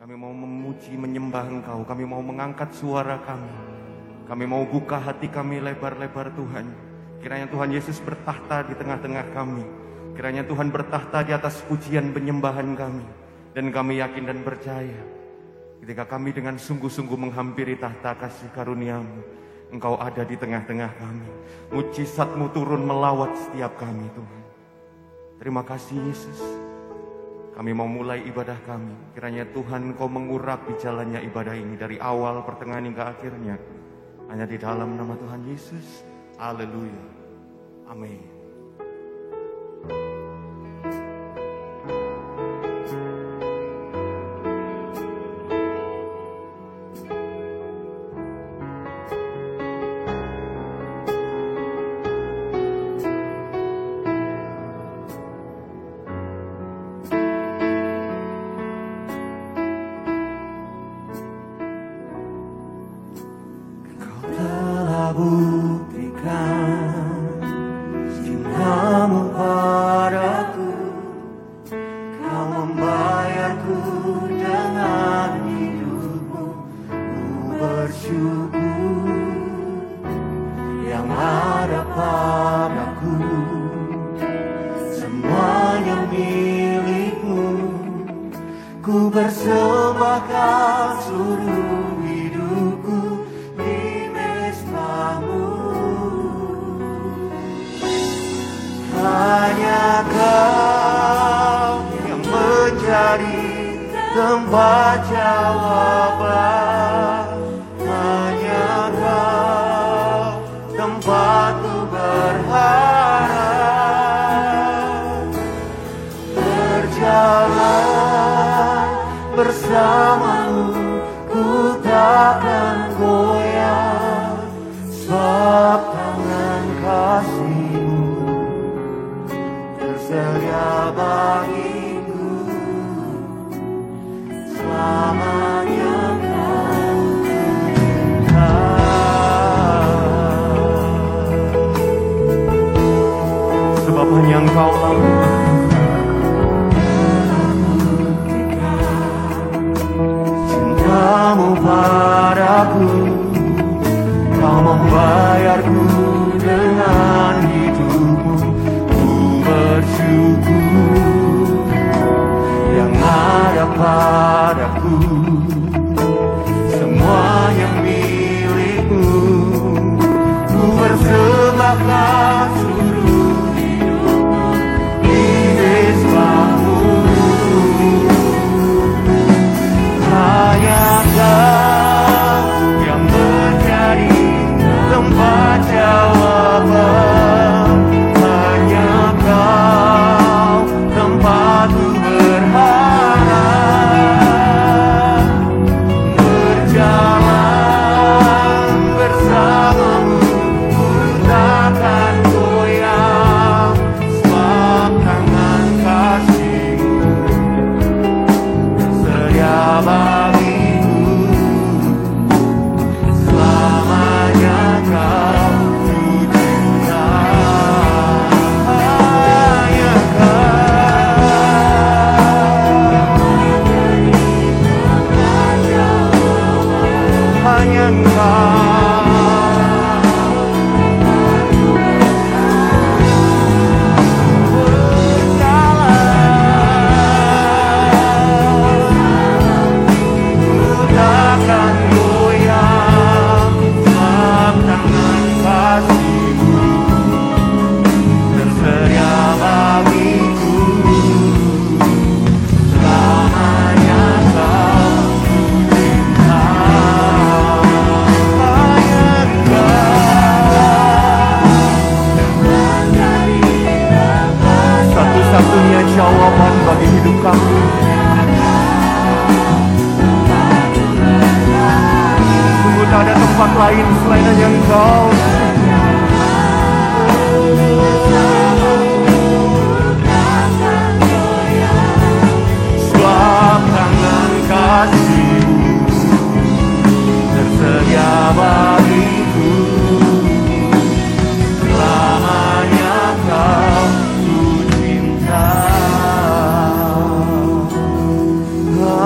Kami mau memuji, menyembah Engkau. Kami mau mengangkat suara kami. Kami mau buka hati kami lebar-lebar Tuhan. Kiranya Tuhan Yesus bertahta di tengah-tengah kami. Kiranya Tuhan bertahta di atas pujian penyembahan kami. Dan kami yakin dan percaya, ketika kami dengan sungguh-sungguh menghampiri tahta kasih karunia-Mu, Engkau ada di tengah-tengah kami. Mujizat-Mu turun melawat setiap kami Tuhan. Terima kasih Yesus. Kami mau mulai ibadah kami. Kiranya Tuhan Kau mengurapi jalannya ibadah ini dari awal, pertengahan hingga akhirnya. Hanya di dalam nama Tuhan Yesus. Haleluya. Amin.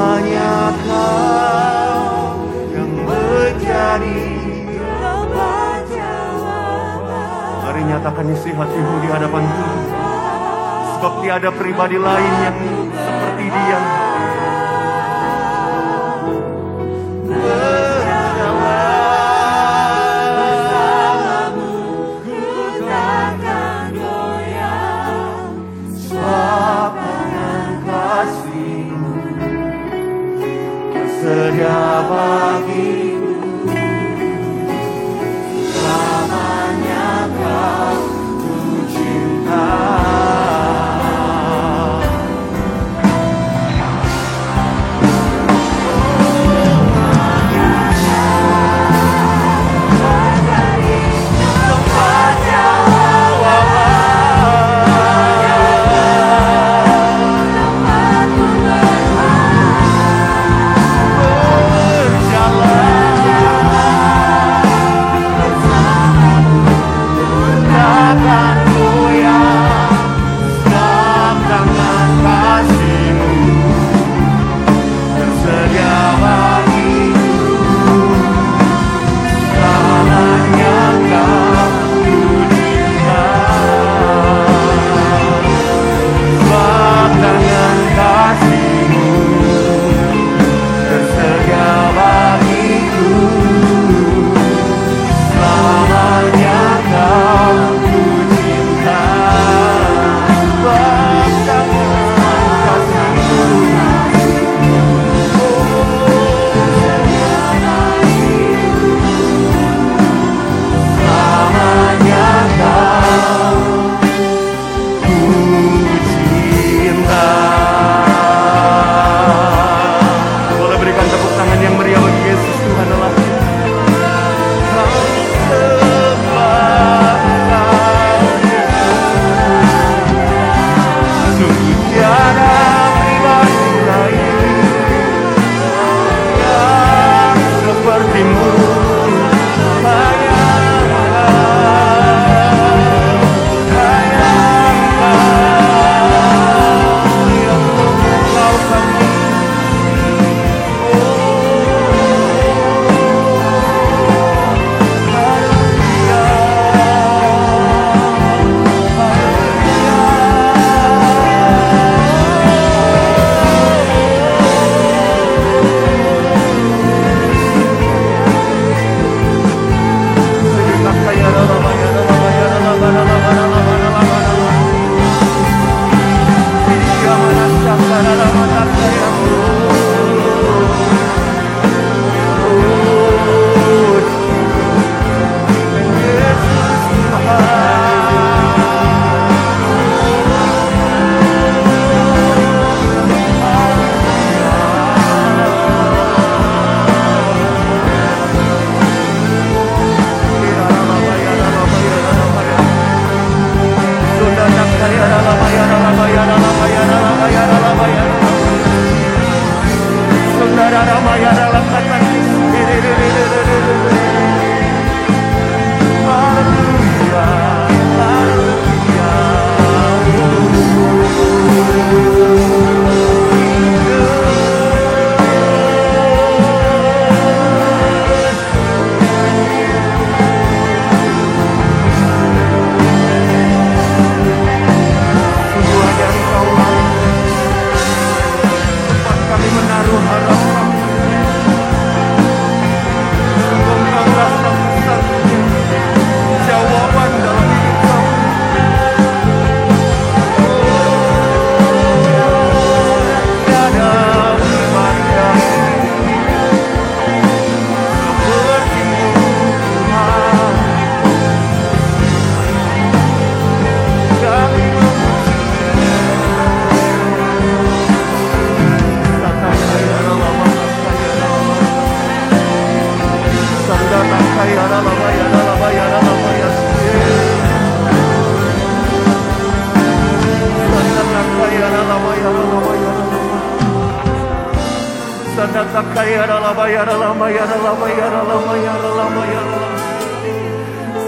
Hanya hatimu di hadapan Tuhan. Sebab tiada pribadi lain yang seperti Dia. Sedia bagiku, selamanya Kau ku cinta.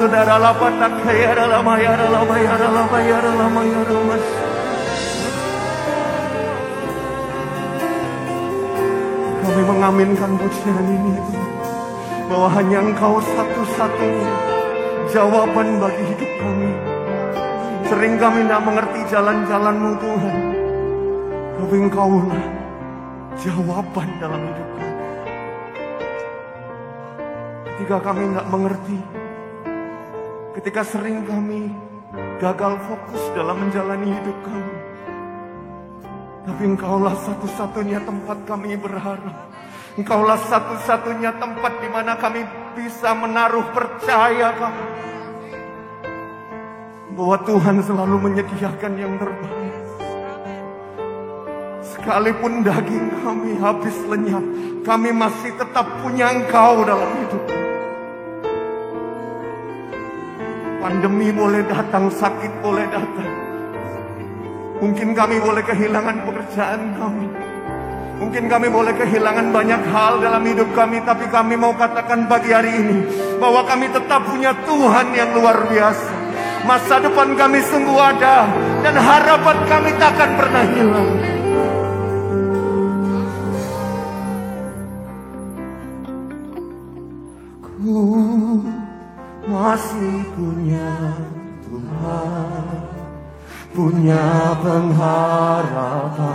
Saudara lapatak kaya lama ya lama ya lama ya lama ya lama. Kami mengaminkan pujian ini bahwa hanya Engkau satu-satunya jawaban bagi hidup kami. Sering kami tidak mengerti jalan-jalan-Mu Tuhan, tapi Engkaulah jawaban dalam hidup kami. Ketika kami tidak mengerti, ketika sering kami gagal fokus dalam menjalani hidup kami, tapi Engkaulah satu-satunya tempat kami berharap. Engkaulah satu-satunya tempat di mana kami bisa menaruh percaya kami, bahwa Tuhan selalu menyediakan yang terbaik. Sekalipun daging kami habis lenyap, kami masih tetap punya Engkau dalam hidup. Pandemi boleh datang, sakit boleh datang. Mungkin kami boleh kehilangan pekerjaan kami. Mungkin kami boleh kehilangan banyak hal dalam hidup kami. Tapi kami mau katakan pagi hari ini, bahwa kami tetap punya Tuhan yang luar biasa. Masa depan kami sungguh ada, dan harapan kami takkan pernah hilang. Ku masih punya Tuhan, punya pengharapan.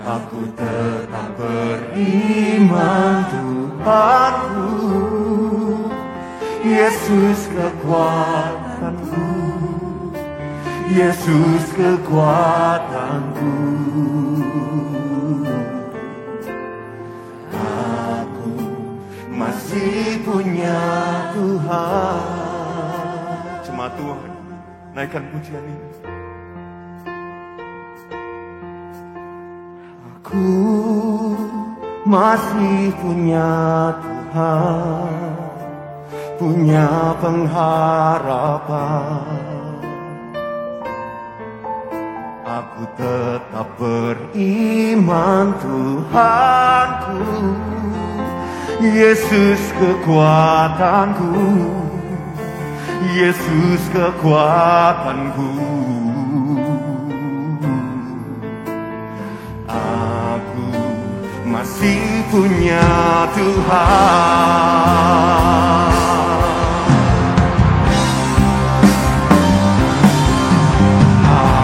Aku tetap beriman Tuhanku, Yesus kekuatanku, Yesus kekuatanku. Aku masih punya Tuhan. Jemaat Tuhan, naikkan pujian ini. Aku masih punya Tuhan, punya pengharapan. Aku tetap beriman Tuhanku, Yesus kekuatanku, Yesus kekuatanku. Aku masih punya Tuhan.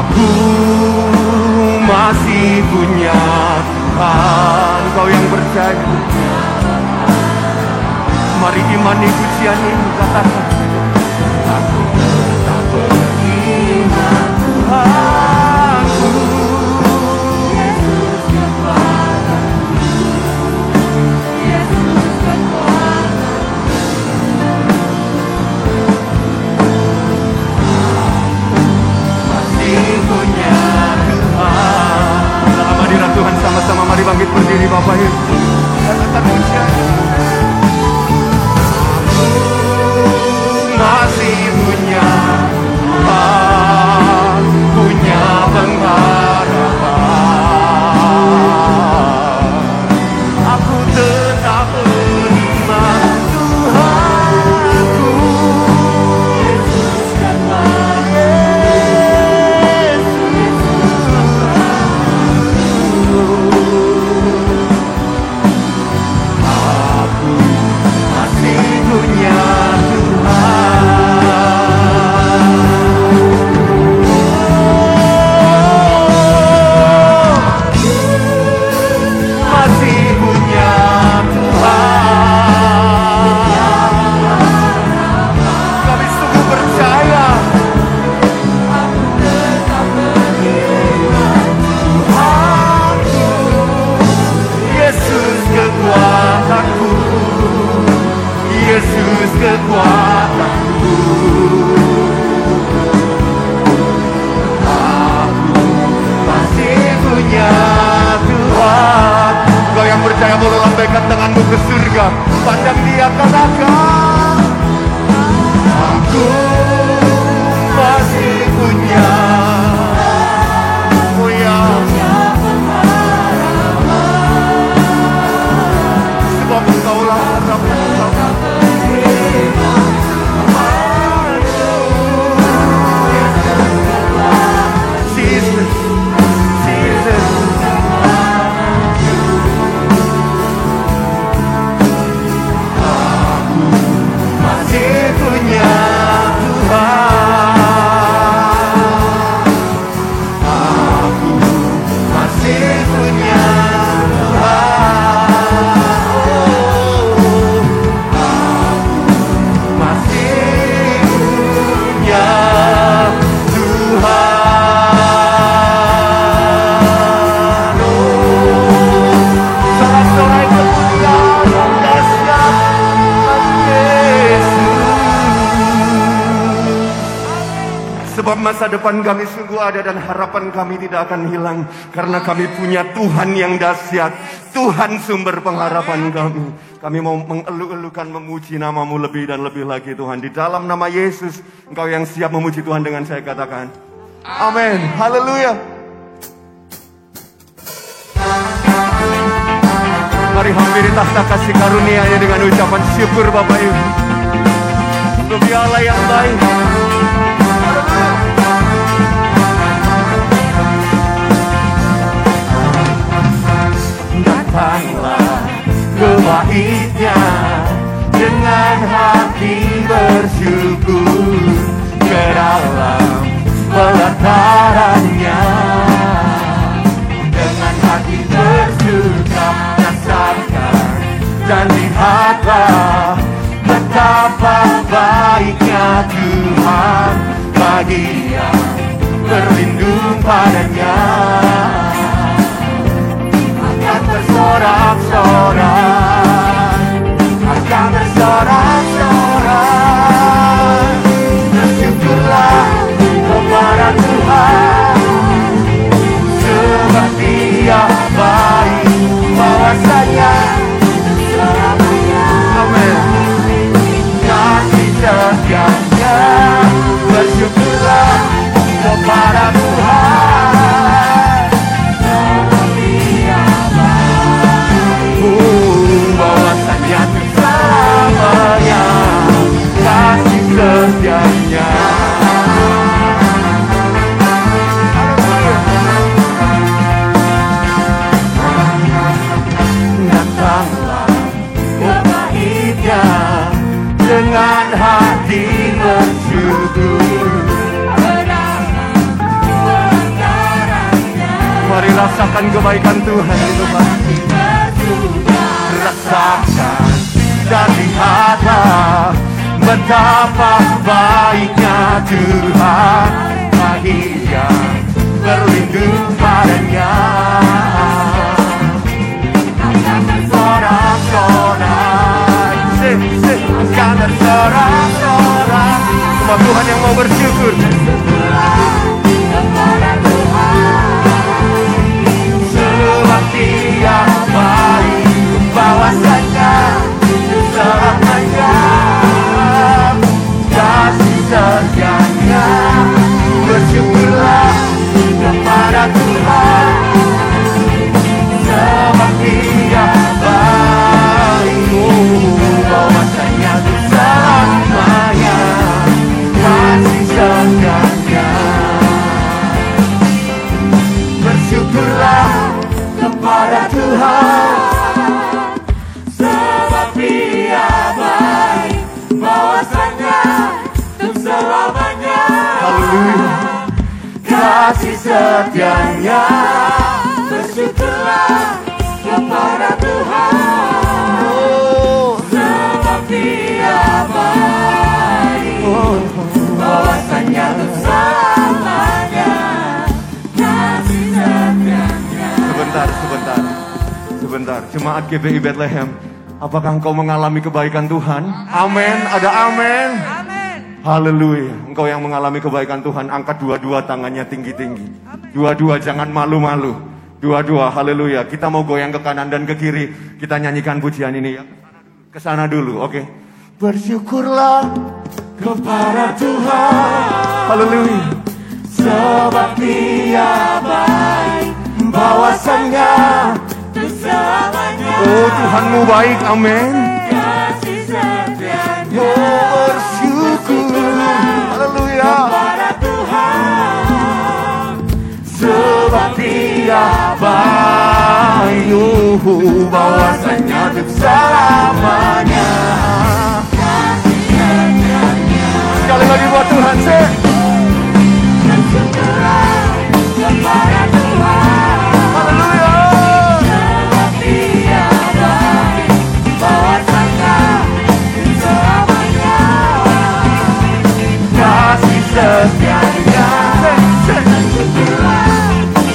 Aku masih punya Tuhan. Kau yang percaya, mari imani pujian ini, katakan. Aku tetap beriman Tuhanku, Yesus kekuatanku, Yesus kekuatanku. Masih punya Tuhan. Dalam hadirat Tuhan sama-sama mari bangkit berdiri Bapak Ibu. Katakan pujian. Masih punya Tuhan, punya pengharapan. Aku tetap beriman Tuhanku, Yesus aku masih punya Yesus kekuatanku. Aku masih punya Tuhan. Kau yang percaya boleh lambaikan tanganmu ke surga. Pandang Dia, katakan, aku masih punya. Oh ya, sebab Engkaulah harapan kami. masa depan kami sungguh ada dan harapan kami tidak akan hilang. Karena kami punya Tuhan yang dahsyat, Tuhan sumber pengharapan kami. Kami mau mengeluh-elukan, memuji nama-Mu lebih dan lebih lagi Tuhan. Di dalam nama Yesus, Engkau yang siap memuji Tuhan dengan saya katakan amin. Haleluya. Mari hampiri tahta kasih karunia-Nya dengan ucapan syukur Bapak Ibu. Lebih Allah yang baik. Datanglah ke bait-Nya dengan hati bersyukur, ke dalam pelataran-Nya dengan hati bersuka rasakan dan lihatlah betapa baiknya Tuhan bagi yang berlindung padanya. Akan bersorak-sorak, akan bersorak-sorak, bersyukurlah kepada Tuhan, sebab Dia baik, bahwasanya amin. Kasih setianya, bersyukurlah kepada Tuhan, bahwasanya selamanya kasih setianya. Datanglah ke bait-Nya dengan hati bersyukur. Mari rasakan kebaikan Tuhan itu pasti. Rasakan dan lihatlah betapa baiknya Tuhan bagi yang berlindung padanya. Akan bersorak-sorak, akan bersorak-sorak. Semua Tuhan yang mau bersyukur. Kepada Tuhan, sebab Dia baik, bahwasanya selamanya kasih setianya. Bersyukurlah kepada Tuhan, sebab Dia baik, bahwasanya selamanya kasih setianya. Bersyukurlah kepada Tuhan, sebab Dia baik, bahwasanya untuk selamanya. Haleluya. Kasih setianya. Bersyukurlah kepada Tuhan, sebab Dia baik, bahwasanya untuk selamanya kasih setianya. Sebentar, jemaat GBI Bethlehem, apakah engkau mengalami kebaikan Tuhan? Amin. Ada amin. Haleluya. Engkau yang mengalami kebaikan Tuhan, angkat dua-dua tangannya tinggi-tinggi. Dua-dua, jangan malu-malu. Dua-dua, haleluya. Kita mau goyang ke kanan dan ke kiri. Kita nyanyikan pujian ini ya. Kesana dulu, oke. Bersyukurlah kepada Tuhan, haleluya, sebab Dia baik, bahwasanya untuk selamanya. Oh, Tuhanmu baik, amin. Kasih setianya. Oh, bersyukur, haleluya, kepada Tuhan, sebab Dia baik, bahwasanya untuk selamanya. Kasih setianya. Sekali lagi buat Tuhan, bersyukurlah kepada Tuhan, haleluya, sebab Dia baik, bahwasanya selamanya kasih setianya. Bersyukurlah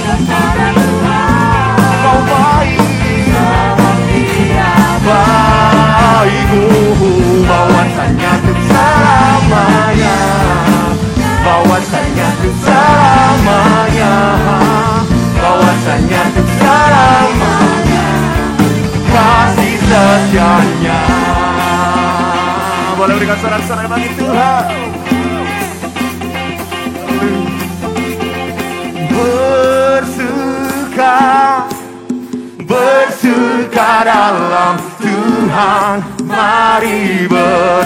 kepada Tuhan, Kau baik, sebab Dia baik, bahwasanya untuk selamanya. berikan sorak-sorai bagi Tuhan. Bersuka dalam Tuhan, mari bersuka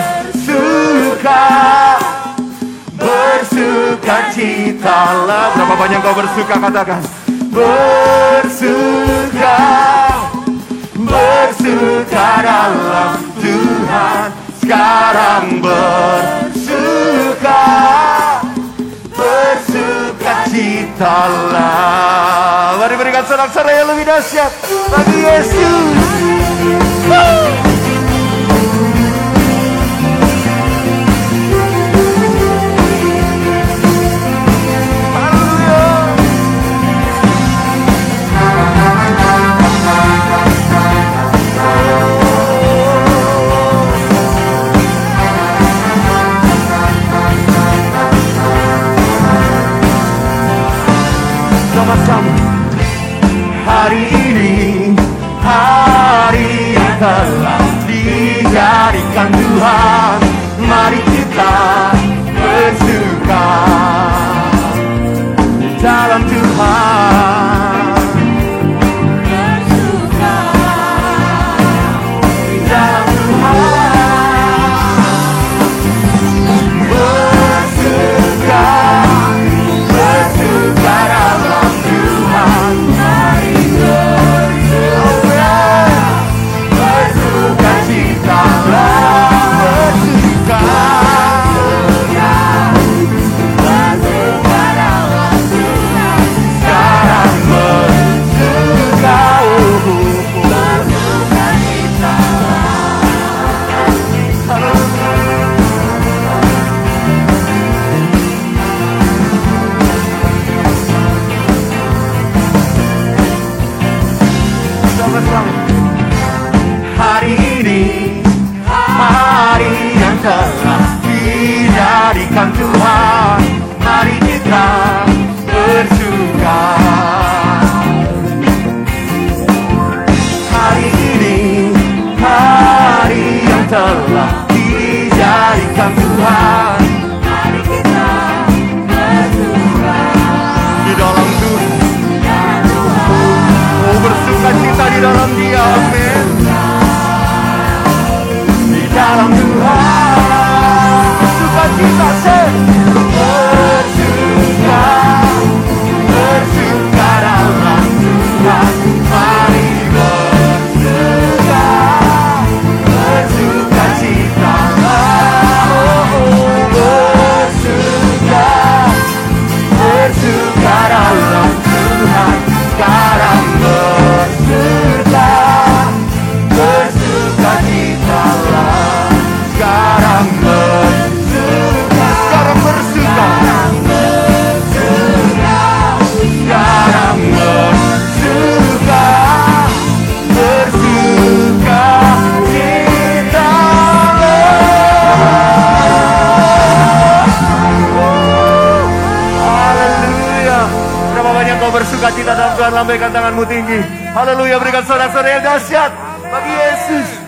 citalah. Berapa banyak kau bersuka, katakan bersuka dalam Tuhan. Sekarang bersuka citalah. Mari berikan sorak-sorai yang lebih dahsyat bagi Yesus. Sama-sama. Hari ini hari yang telah dijadikan Tuhan, mari kita bersuka dalam Tuhan. Bersuka dalam Tuhan. Bersuka dalam Tuhan. Mari bersuka citalah. Bersuka dalam Tuhan. Sekarang bersuka, bersuka citalah. Hari ini hari yang telah dijadikan Tuhan, mari kita bersuka. Hari ini hari yang telah dijadikan Tuhan, mari kita bersuka di dalam Tuhan. Oh, bersuka cita di dalam Dia, amin. Di dalam Tuhan, bersuka cita, bersuka dalam Tuhan. Mari bersuka cita, bersuka dalam Tuhan. Sekarang bersuka citalah. Sekarang bersuka, sekarang bersuka, sekarang bersuka, bersuka citalah. Haleluya. Berapa banyak kau bersuka cita dalam Tuhan? Lambaikan tanganmu tinggi. Haleluya. Berikan sorak-sorai yang dahsyat bagi Yesus.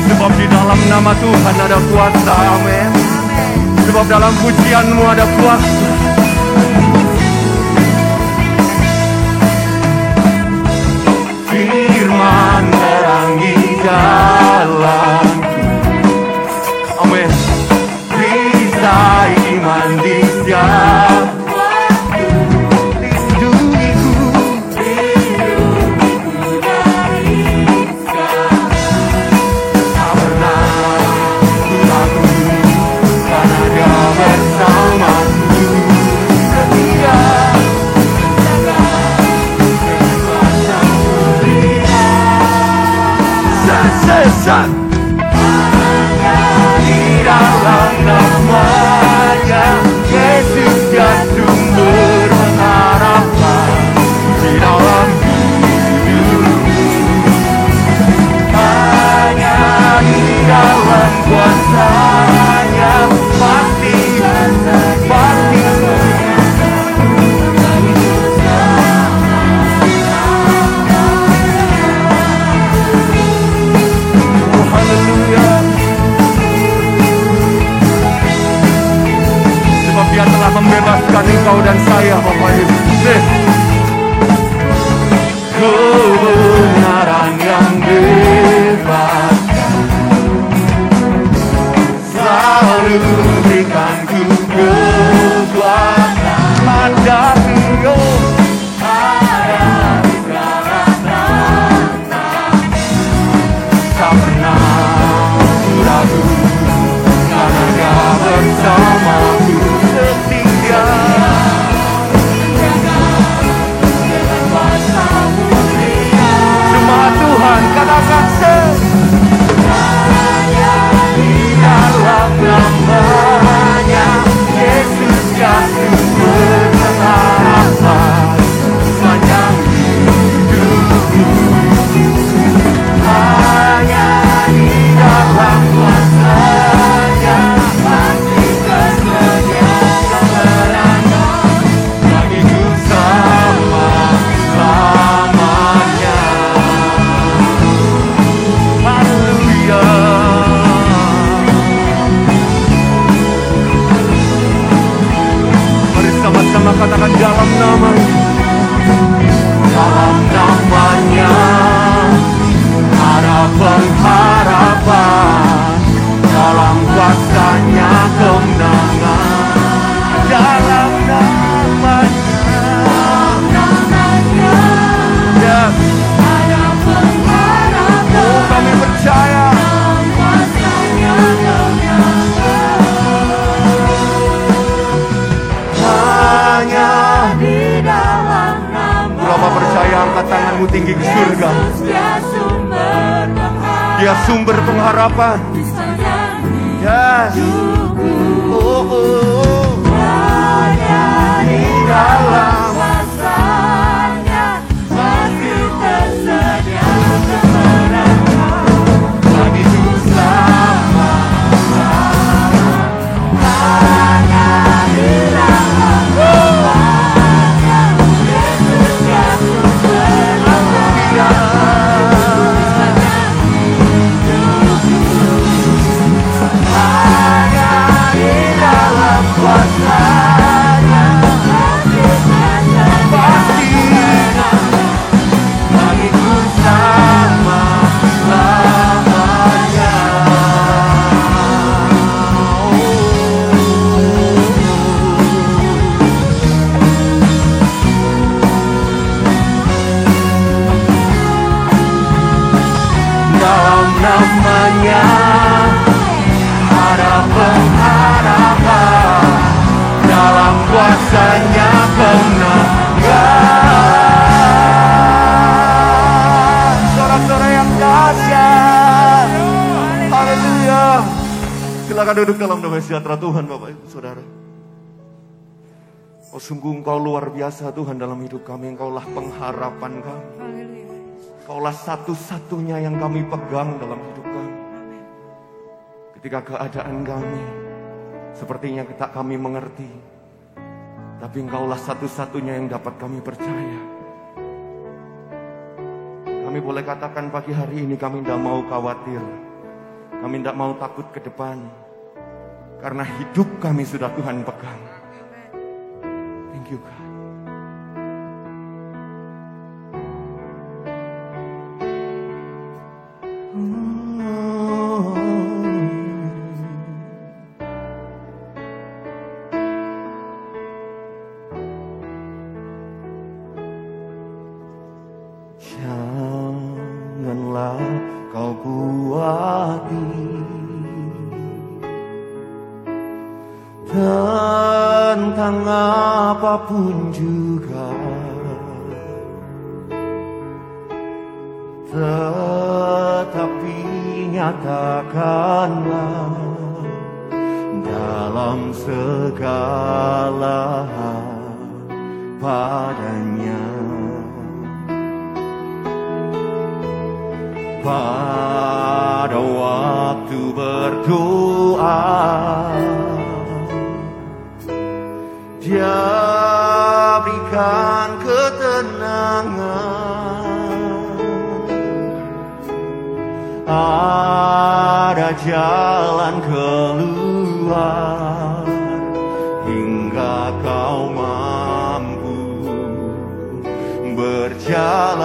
Sebab di dalam nama Tuhan ada kuasa, amin. Sebab dalam pujianmu ada kuasa. Firman menerangi jalan, amin. Risai iman di setiap sesat di dalam namanya Yesus jatuh berharapan di dalam hidup, hanya di dalam kuasanya pasti membebaskan engkau dan saya, Bapak Yesus. Kebenaran yang bebas selalu berikan ku kekuatan. Ada Engkau, ada di segala tantangan. Tak pernah ragu karena Kau bersamaku setia. Jemaat Tuhan, katakan dalam namanya Yesus Kristus berharapan sepanjang hidupku. Hanya di dalam kuasa-Nya pasti tersedia kemenangan bagiku selama-lamanya. Haleluya. Mari sama-sama katakan dalam namanya. Dalam namanya ada pengharapan, dalam kuasa-Nya kemenangan. Dalam namanya, yes, ada pengharapan. Oh, kami percaya. Dalam kuasa-Nya kemenangan. Hanya di dalam nama. Berapa percaya, angkat tanganmu tinggi ke surga. Dia sumber pengharapan. Yes. Oh, oh. Hanya di dalam kuasa-Nya pasti tersedia kemenangan bagiku selama-lamanya. Hanya di dalam kuasa-Nya Yesus Kristus berharapan. Dalam namanya ada pengharapan, dalam kuasa-Nya kemenangan. Sorak-sorai yang dahsyat. Haleluya. Silakan duduk dalam damai sejahtera Tuhan, Bapak Ibu Saudara. Oh, sungguh Engkau luar biasa Tuhan dalam hidup kami. Engkaulah pengharapan kami. Kaulah satu-satunya yang kami pegang dalam hidup kami. Ketika keadaan kami sepertinya tak kami mengerti, tapi Engkaulah satu-satunya yang dapat kami percaya. Kami boleh katakan pagi hari ini kami tidak mau khawatir. Kami tidak mau takut ke depan. Karena hidup kami sudah Tuhan pegang. Thank you God. Janganlah kau kuati tentang apapun juga, tetapi nyatakanlah dalam segala hal padanya. Pada waktu berdoa, Dia berikan ketenangan. Ada jalan keluar hingga kau mampu berjalan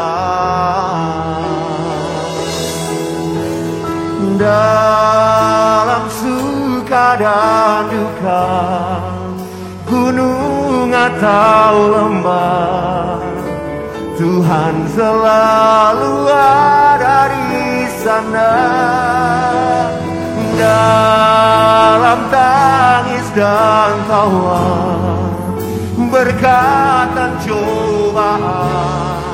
dalam suka dan duka, gunung atau lembah, Tuhan selalu ada di sana. Dalam tangis dan tawa, berkat dan cobaan,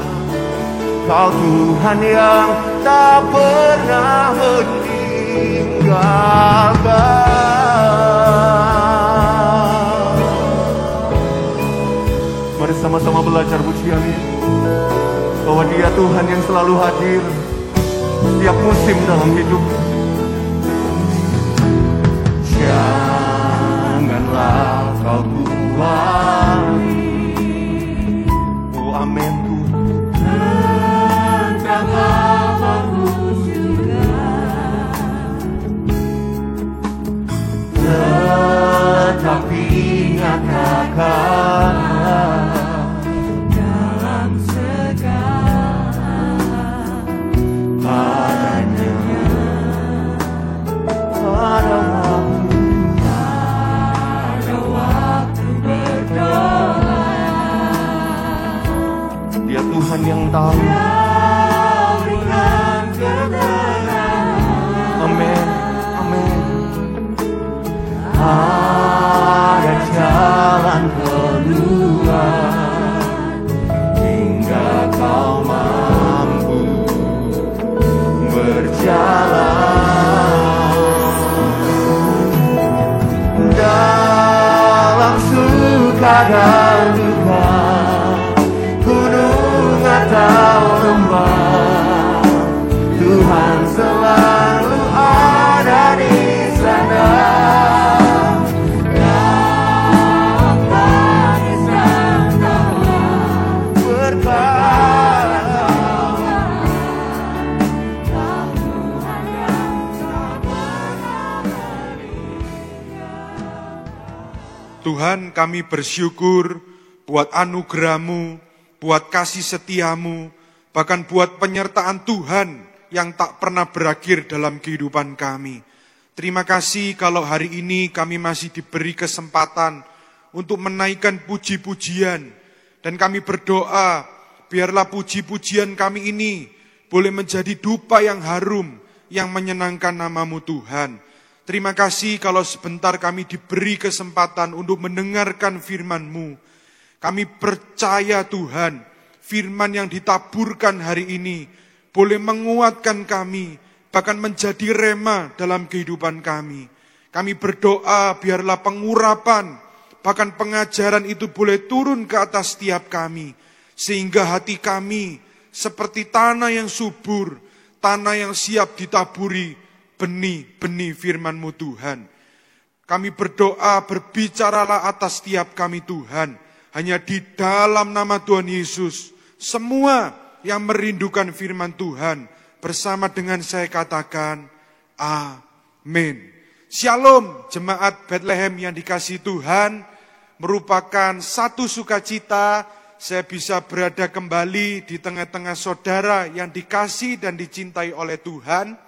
Kau Tuhan yang tak pernah meninggalkan. Mari sama-sama belajar pujian ini, bahwa Dia Tuhan yang selalu hadir setiap musim dalam hidup. Janganlah kau kuali, oh amin Tuhan, tentang apapun juga, tetapi nyatakanlah dalam segala padanya, pada waktu berdoa. Dia Tuhan yang tahu. Amin, amin. Ada jalan keluar hingga kau mampu berjalan dalam suka dan duka, gunung atau lembah, Tuhan selalu ada di sana. Dalam tangis dan tawa, berkat Kau Tuhan yang tak pernah meninggalkan. Tuhan, kami bersyukur buat anugerah-Mu, buat kasih setia-Mu, bahkan buat penyertaan Tuhan yang tak pernah berakhir dalam kehidupan kami. Terima kasih kalau hari ini kami masih diberi kesempatan untuk menaikkan puji-pujian. Dan kami berdoa, biarlah puji-pujian kami ini boleh menjadi dupa yang harum, yang menyenangkan nama-Mu Tuhan. Terima kasih kalau sebentar kami diberi kesempatan untuk mendengarkan firman-Mu. Kami percaya Tuhan, firman yang ditaburkan hari ini boleh menguatkan kami, bahkan menjadi rema dalam kehidupan kami. Kami berdoa biarlah pengurapan, bahkan pengajaran itu boleh turun ke atas setiap kami, sehingga hati kami seperti tanah yang subur, tanah yang siap ditaburi benih-benih firman-Mu Tuhan. Kami berdoa, berbicaralah atas setiap kami Tuhan, hanya di dalam nama Tuhan Yesus. Semua yang merindukan firman Tuhan, bersama dengan saya katakan, amin. Shalom, jemaat Bethlehem yang dikasihi Tuhan, merupakan satu sukacita saya bisa berada kembali di tengah-tengah saudara yang dikasihi dan dicintai oleh Tuhan.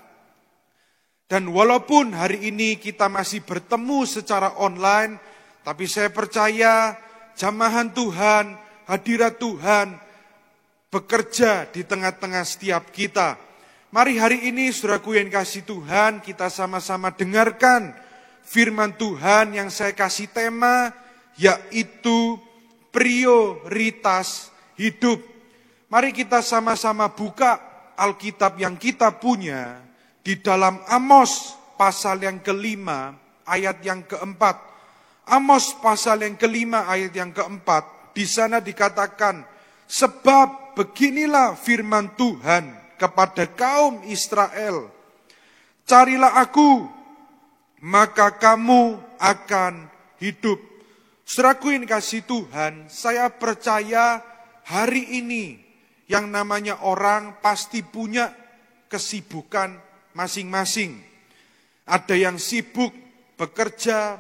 Dan walaupun hari ini kita masih bertemu secara online, tapi saya percaya jamahan Tuhan, hadirat Tuhan bekerja di tengah-tengah setiap kita. Mari hari ini saudaraku yang kasih Tuhan, kita sama-sama dengarkan firman Tuhan yang saya kasih tema, yaitu prioritas hidup. Mari kita sama-sama buka Alkitab yang kita punya di dalam Amos pasal yang kelima ayat yang keempat. Amos pasal yang kelima ayat yang keempat, di sana dikatakan, sebab beginilah firman Tuhan kepada kaum Israel, carilah aku, maka kamu akan hidup. Saudaraku yang kasih Tuhan, saya percaya hari ini yang namanya orang pasti punya kesibukan masing-masing. Ada yang sibuk bekerja,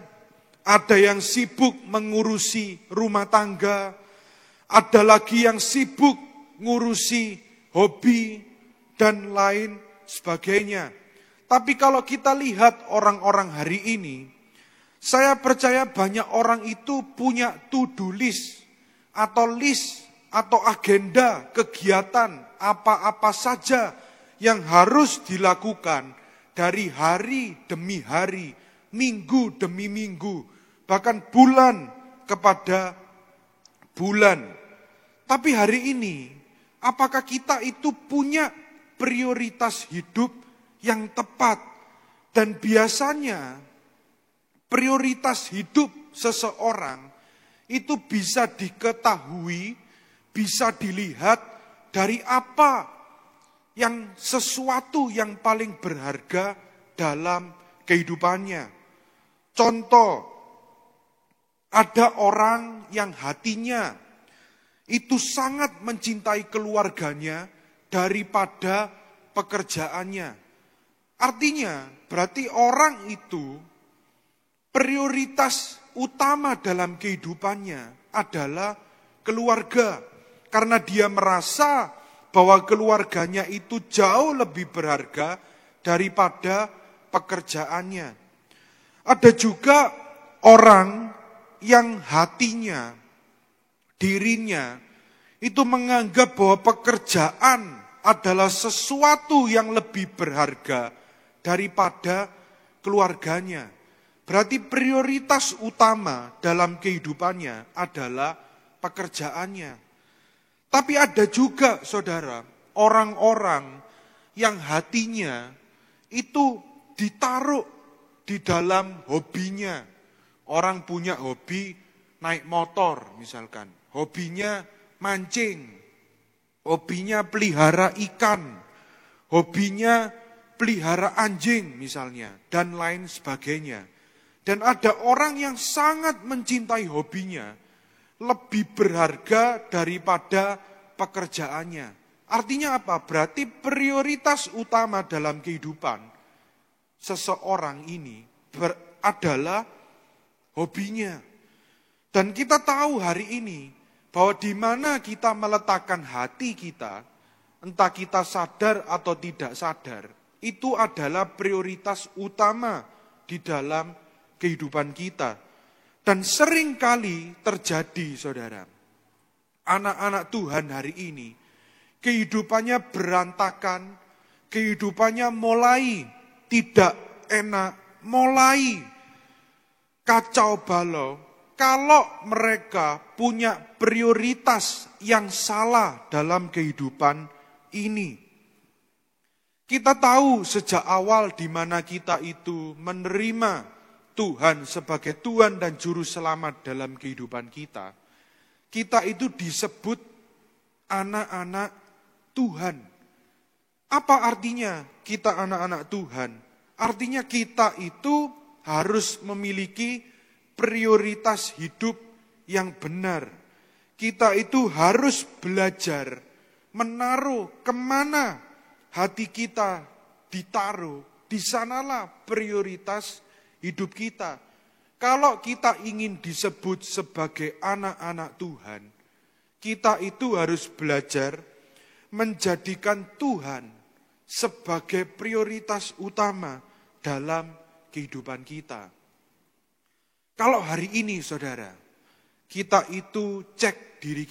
ada yang sibuk mengurusi rumah tangga, ada lagi yang sibuk ngurusi hobi, dan lain sebagainya. Tapi kalau kita lihat orang-orang hari ini, saya percaya banyak orang itu punya to-do list, atau agenda kegiatan apa-apa saja yang harus dilakukan dari hari demi hari, minggu demi minggu, bahkan bulan kepada bulan. Tapi hari ini, apakah kita itu punya prioritas hidup yang tepat? Dan biasanya prioritas hidup seseorang itu bisa diketahui, bisa dilihat dari apa yang sesuatu yang paling berharga dalam kehidupannya. Contoh, ada orang yang hatinya itu sangat mencintai keluarganya daripada pekerjaannya. Artinya, berarti orang itu prioritas utama dalam kehidupannya adalah keluarga. Karena dia merasa bahwa keluarganya itu jauh lebih berharga daripada pekerjaannya. Ada juga orang yang hatinya, dirinya, itu menganggap bahwa pekerjaan adalah sesuatu yang lebih berharga daripada keluarganya. Berarti prioritas utama dalam kehidupannya adalah pekerjaannya. Tapi ada juga, saudara, orang-orang yang hatinya itu ditaruh di dalam hobinya. Orang punya hobi naik motor misalkan, hobinya mancing, hobinya pelihara ikan, hobinya pelihara anjing misalnya, dan lain sebagainya. Dan ada orang yang sangat mencintai hobinya, lebih berharga daripada pekerjaannya. Artinya apa? Berarti prioritas utama dalam kehidupan seseorang ini adalah hobinya. Dan kita tahu hari ini bahwa di mana kita meletakkan hati kita, entah kita sadar atau tidak sadar, itu adalah prioritas utama di dalam kehidupan kita. Dan sering kali terjadi, saudara, anak-anak Tuhan hari ini, kehidupannya berantakan, kehidupannya mulai tidak enak, mulai kacau balau, kalau mereka punya prioritas yang salah dalam kehidupan ini. Kita tahu sejak awal di mana kita itu menerima Tuhan sebagai Tuhan dan Juru Selamat dalam kehidupan kita. Kita itu disebut anak-anak Tuhan. Apa artinya kita anak-anak Tuhan? Artinya kita itu harus memiliki prioritas hidup yang benar. Kita itu harus belajar menaruh kemana hati kita ditaruh. Di sanalah prioritas hidup kita. Kalau kita ingin disebut sebagai anak-anak Tuhan, kita itu harus belajar menjadikan Tuhan sebagai prioritas utama dalam kehidupan kita. Kalau hari ini, saudara, kita itu cek diri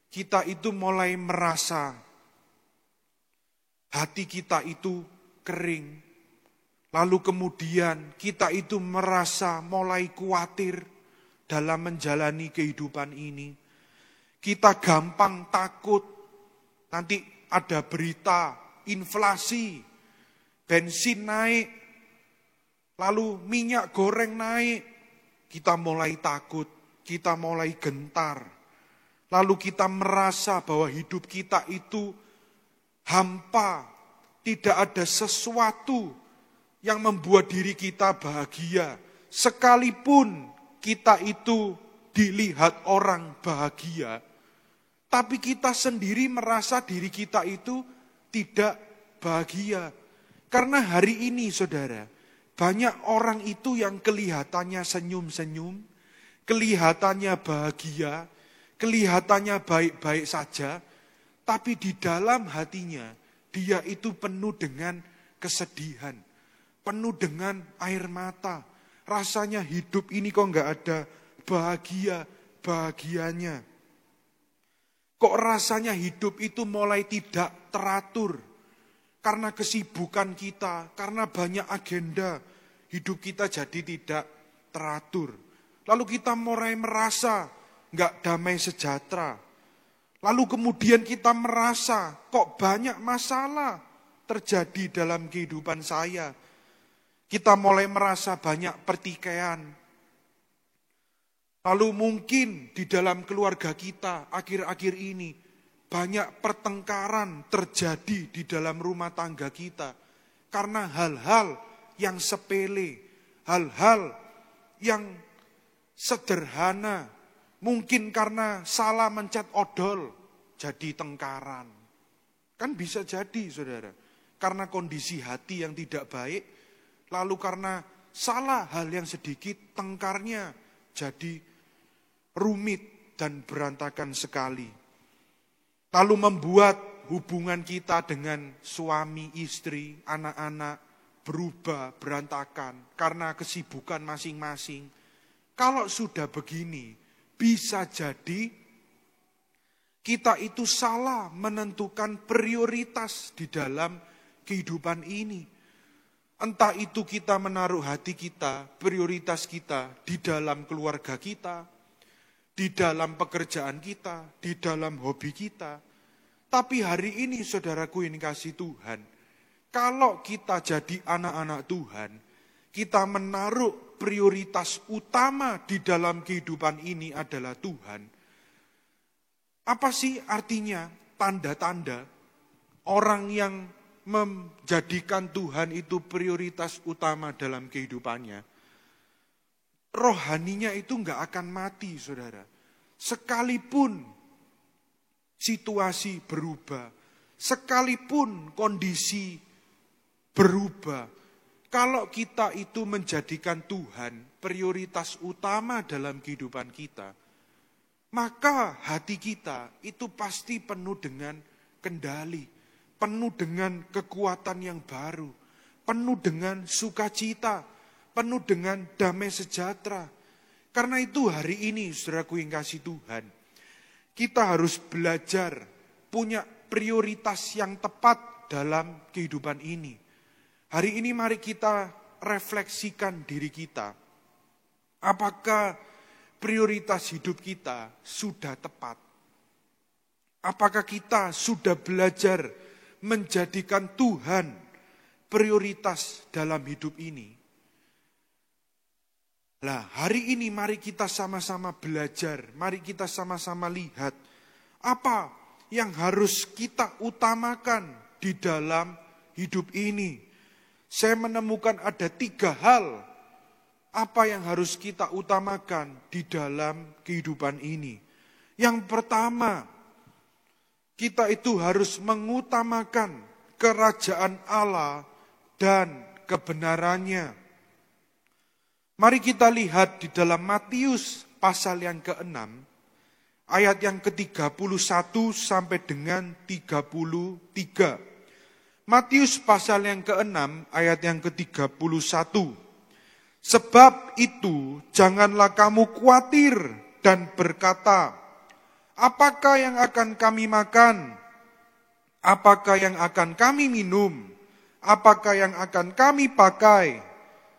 kita itu mulai merasa hati kita itu kering. Lalu kemudian kita itu merasa mulai khawatir dalam menjalani kehidupan ini. Kita gampang takut, nanti ada berita inflasi, bensin naik, lalu minyak goreng naik. Kita mulai takut, kita mulai gentar. Lalu kita merasa bahwa hidup kita itu hampa, tidak ada sesuatu yang membuat diri kita bahagia. Sekalipun kita itu dilihat orang bahagia, tapi kita sendiri merasa diri kita itu tidak bahagia. Karena hari ini, saudara, Banyak orang itu yang kelihatannya senyum-senyum, kelihatannya bahagia, kelihatannya baik-baik saja, tapi di dalam hatinya dia itu penuh dengan kesedihan, penuh dengan air mata. Rasanya hidup ini kok nggak ada bahagianya. Kok rasanya hidup itu mulai tidak teratur. Karena kesibukan kita, karena banyak agenda, hidup kita jadi tidak teratur. Lalu kita mulai merasa nggak damai sejahtera. Lalu kemudian kita merasa kok banyak masalah terjadi dalam kehidupan saya. Kita mulai merasa banyak pertikaian. Lalu mungkin di dalam keluarga kita akhir-akhir ini banyak pertengkaran terjadi di dalam rumah tangga kita. Karena hal-hal yang sepele, hal-hal yang sederhana. Mungkin karena salah mencet odol jadi tengkaran. Kan bisa jadi saudara. Karena kondisi hati yang tidak baik, lalu karena salah hal yang sedikit, tengkarnya jadi rumit dan berantakan sekali. Lalu membuat hubungan kita dengan suami, istri, anak-anak berubah, berantakan karena kesibukan masing-masing. Kalau sudah begini, bisa jadi kita itu salah menentukan prioritas di dalam kehidupan ini. Entah itu kita menaruh hati kita, prioritas kita di dalam keluarga kita, di dalam pekerjaan kita, di dalam hobi kita. Tapi hari ini saudaraku yang dikasihi Tuhan, kalau kita jadi anak-anak Tuhan, kita menaruh prioritas utama di dalam kehidupan ini adalah Tuhan. Apa sih artinya tanda-tanda orang yang menjadikan Tuhan itu prioritas utama dalam kehidupannya? Rohaninya itu enggak akan mati, saudara. Sekalipun situasi berubah, sekalipun kondisi berubah, kalau kita itu menjadikan Tuhan prioritas utama dalam kehidupan kita, maka hati kita itu pasti penuh dengan kendali, penuh dengan kekuatan yang baru, penuh dengan sukacita, penuh dengan damai sejahtera. Karena itu hari ini, saudaraku yang kasih Tuhan, kita harus belajar punya prioritas yang tepat dalam kehidupan ini. Hari ini mari kita refleksikan diri kita. Apakah prioritas hidup kita sudah tepat? Apakah kita sudah belajar menjadikan Tuhan prioritas dalam hidup ini? Nah, hari ini mari kita sama-sama belajar, mari kita sama-sama lihat apa yang harus kita utamakan di dalam hidup ini. Saya menemukan ada 3 hal apa yang harus kita utamakan di dalam kehidupan ini. Yang pertama, kita itu harus mengutamakan kerajaan Allah dan kebenarannya. Mari kita lihat di dalam Matius pasal yang ke-6, ayat yang ke-31 sampai dengan 33. Matius pasal yang ke-6, ayat yang ke-31. Sebab itu janganlah kamu khawatir dan berkata, apakah yang akan kami makan? Apakah yang akan kami minum? Apakah yang akan kami pakai?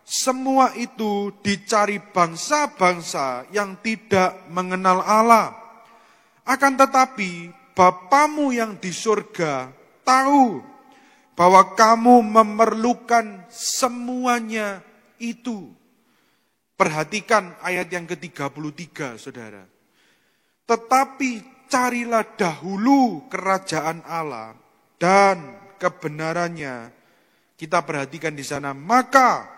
Semua itu dicari bangsa-bangsa yang tidak mengenal Allah. Akan tetapi Bapamu yang di surga tahu bahwa kamu memerlukan semuanya itu. Perhatikan ayat yang ke-33, saudara. Tetapi carilah dahulu kerajaan Allah dan kebenarannya. Kita perhatikan di sana, maka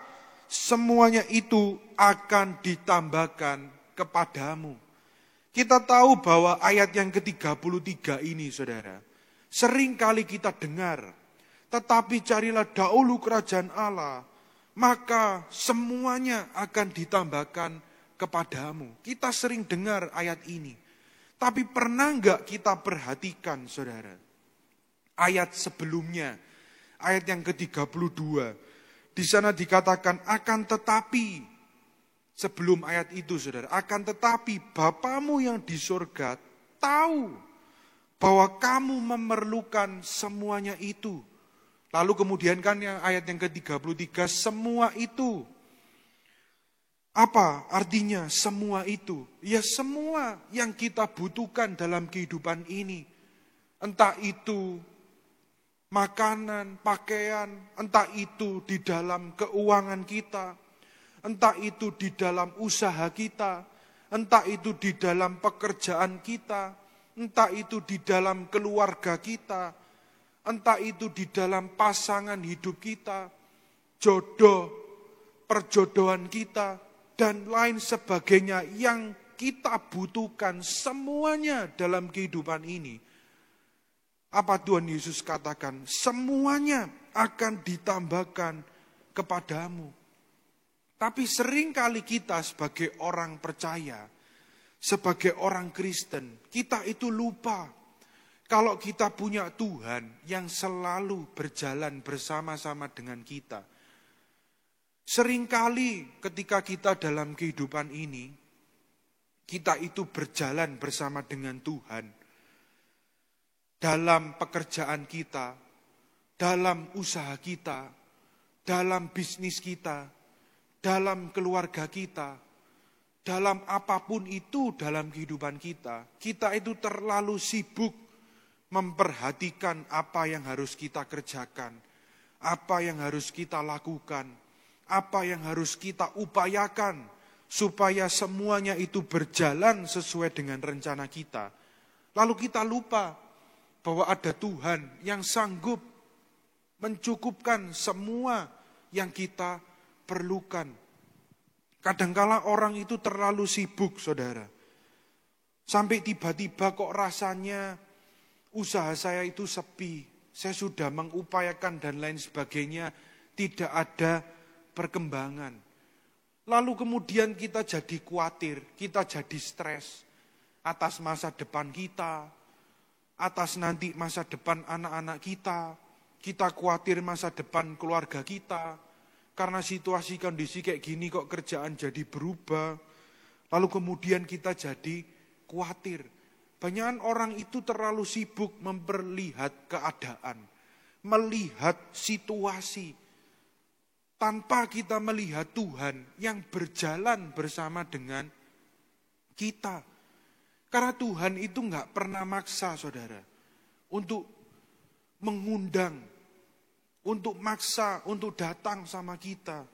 semuanya itu akan ditambahkan kepadamu. Kita tahu bahwa ayat yang ke-33 ini, saudara, sering kali kita dengar. Tetapi carilah dahulu kerajaan Allah maka semuanya akan ditambahkan kepadamu. Kita sering dengar ayat ini. Tapi pernah enggak kita perhatikan, saudara? Ayat sebelumnya, ayat yang ke-32. Di sana dikatakan, akan tetapi, sebelum ayat itu, saudara, akan tetapi Bapamu yang di surga tahu bahwa kamu memerlukan semuanya itu. Lalu kemudian kan yang ayat yang ke-33, semua itu. Apa artinya semua itu? Ya semua yang kita butuhkan dalam kehidupan ini. Entah itu makanan, pakaian, entah itu di dalam keuangan kita, entah itu di dalam usaha kita, entah itu di dalam pekerjaan kita, entah itu di dalam keluarga kita, entah itu di dalam pasangan hidup kita, jodoh, perjodohan kita, dan lain sebagainya yang kita butuhkan semuanya dalam kehidupan ini. Apa Tuhan Yesus katakan? Semuanya akan ditambahkan kepadamu. Tapi seringkali kita sebagai orang percaya, sebagai orang Kristen, kita itu lupa kalau kita punya Tuhan yang selalu berjalan bersama-sama dengan kita. Seringkali ketika kita dalam kehidupan ini, kita itu berjalan bersama dengan Tuhan. Dalam pekerjaan kita, dalam usaha kita, dalam bisnis kita, dalam keluarga kita, dalam apapun itu dalam kehidupan kita, kita itu terlalu sibuk memperhatikan apa yang harus kita kerjakan, apa yang harus kita lakukan, apa yang harus kita upayakan, supaya semuanya itu berjalan sesuai dengan rencana kita. Lalu kita lupa bahwa ada Tuhan yang sanggup mencukupkan semua yang kita perlukan. Kadangkala orang itu terlalu sibuk, saudara. Sampai tiba-tiba kok rasanya usaha saya itu sepi, saya sudah mengupayakan dan lain sebagainya, tidak ada perkembangan. Lalu kemudian kita jadi khawatir, kita jadi stres atas masa depan kita, atas nanti masa depan anak-anak kita khawatir masa depan keluarga kita, karena situasi kondisi kayak gini kok kerjaan jadi berubah. Lalu kemudian kita jadi khawatir. Banyak orang itu terlalu sibuk memperlihat keadaan, melihat situasi, tanpa kita melihat Tuhan yang berjalan bersama dengan kita. Karena Tuhan itu enggak pernah maksa, saudara, untuk mengundang, untuk maksa, untuk datang sama kita.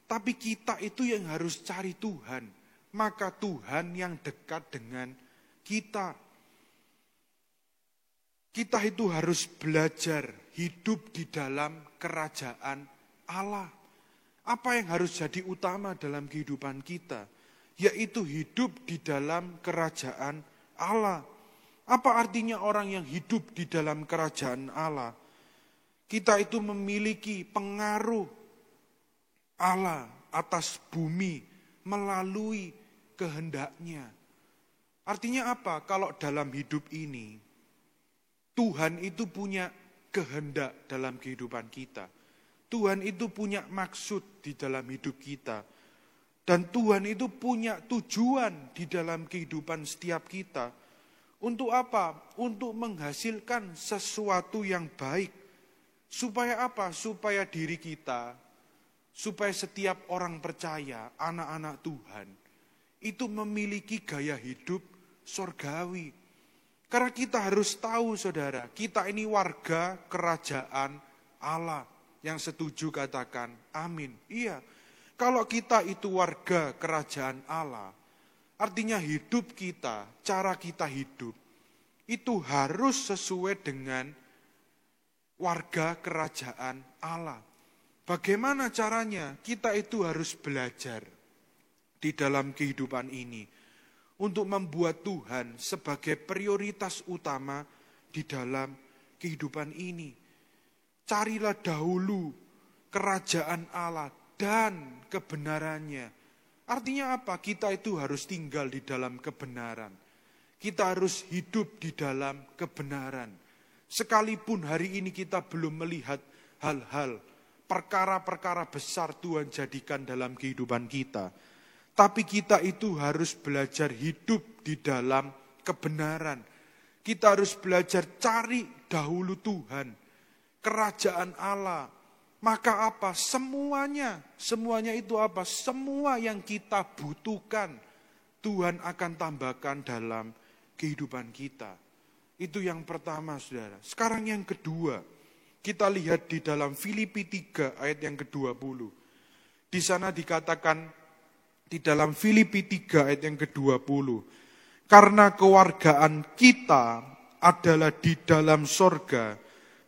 Tapi kita itu yang harus cari Tuhan. Maka Tuhan yang dekat dengan kita. Kita itu harus belajar hidup di dalam kerajaan Allah. Apa yang harus jadi utama dalam kehidupan kita? Yaitu hidup di dalam kerajaan Allah. Apa artinya orang yang hidup di dalam kerajaan Allah? Kita itu memiliki pengaruh Allah atas bumi melalui kehendaknya. Artinya apa? Kalau dalam hidup ini, Tuhan itu punya kehendak dalam kehidupan kita. Tuhan itu punya maksud di dalam hidup kita. Dan Tuhan itu punya tujuan di dalam kehidupan setiap kita. Untuk apa? Untuk menghasilkan sesuatu yang baik. Supaya apa? Supaya diri kita, supaya setiap orang percaya, anak-anak Tuhan, itu memiliki gaya hidup surgawi. Karena kita harus tahu, saudara, kita ini warga kerajaan Allah. Yang setuju katakan amin. Iya, kalau kita itu warga kerajaan Allah, artinya hidup kita, cara kita hidup, itu harus sesuai dengan warga kerajaan Allah. Bagaimana caranya? Kita itu harus belajar di dalam kehidupan ini untuk membuat Tuhan sebagai prioritas utama di dalam kehidupan ini. Carilah dahulu kerajaan Allah dan kebenarannya. Artinya apa? Kita itu harus tinggal di dalam kebenaran. Kita harus hidup di dalam kebenaran. Sekalipun hari ini kita belum melihat hal-hal, perkara-perkara besar Tuhan jadikan dalam kehidupan kita. Tapi kita itu harus belajar hidup di dalam kebenaran. Kita harus belajar cari dahulu Tuhan, kerajaan Allah. Maka apa? Semuanya itu apa? Semua yang kita butuhkan, Tuhan akan tambahkan dalam kehidupan kita. Itu yang pertama, saudara. Sekarang yang kedua, kita lihat di dalam Filipi 3 ayat yang ke-20. Di sana dikatakan, di dalam Filipi 3 ayat yang ke-20, karena kewargaan kita adalah di dalam sorga,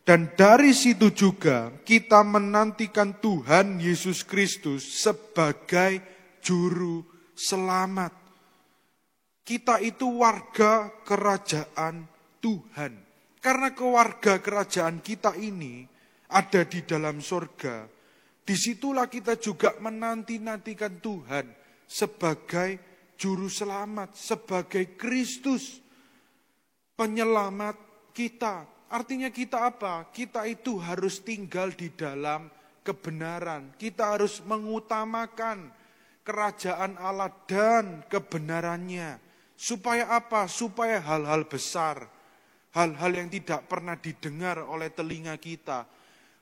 dan dari situ juga kita menantikan Tuhan Yesus Kristus sebagai juru selamat. Kita itu warga kerajaan Tuhan. Karena keluarga kerajaan kita ini ada di dalam sorga, disitulah kita juga menanti-nantikan Tuhan sebagai juru selamat, sebagai Kristus, penyelamat kita. Artinya kita apa? Kita itu harus tinggal di dalam kebenaran. Kita harus mengutamakan kerajaan Allah dan kebenarannya. Supaya apa? Supaya hal-hal besar, hal-hal yang tidak pernah didengar oleh telinga kita,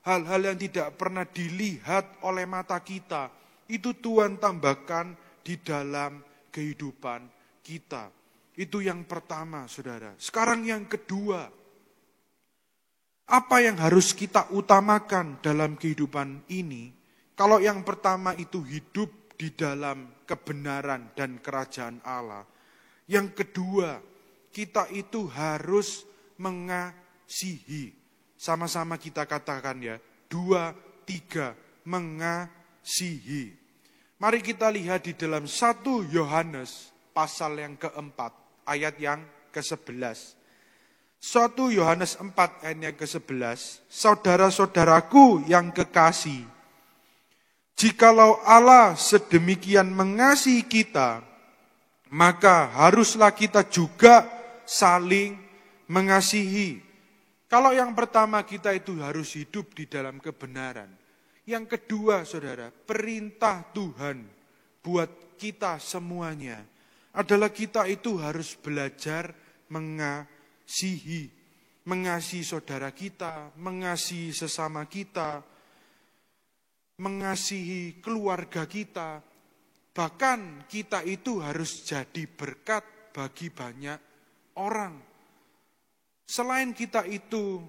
hal-hal yang tidak pernah dilihat oleh mata kita, itu Tuhan tambahkan di dalam kehidupan kita. Itu yang pertama, saudara. Sekarang yang kedua, apa yang harus kita utamakan dalam kehidupan ini? Kalau yang pertama itu hidup di dalam kebenaran dan kerajaan Allah. Yang kedua, kita itu harus mengasihi. Sama-sama kita katakan ya, 2, 3, mengasihi. Mari kita lihat di dalam 1 Yohanes pasal yang keempat, ayat yang ke-11. 1 Yohanes 4 ayat yang ke-11, saudara-saudaraku yang kekasih, jikalau Allah sedemikian mengasihi kita, maka haruslah kita juga saling mengasihi. Kalau yang pertama kita itu harus hidup di dalam kebenaran. Yang kedua, saudara, perintah Tuhan buat kita semuanya adalah kita itu harus belajar mengasihi. Mengasihi saudara kita, mengasihi sesama kita, mengasihi keluarga kita. Bahkan kita itu harus jadi berkat bagi banyak orang. Selain kita itu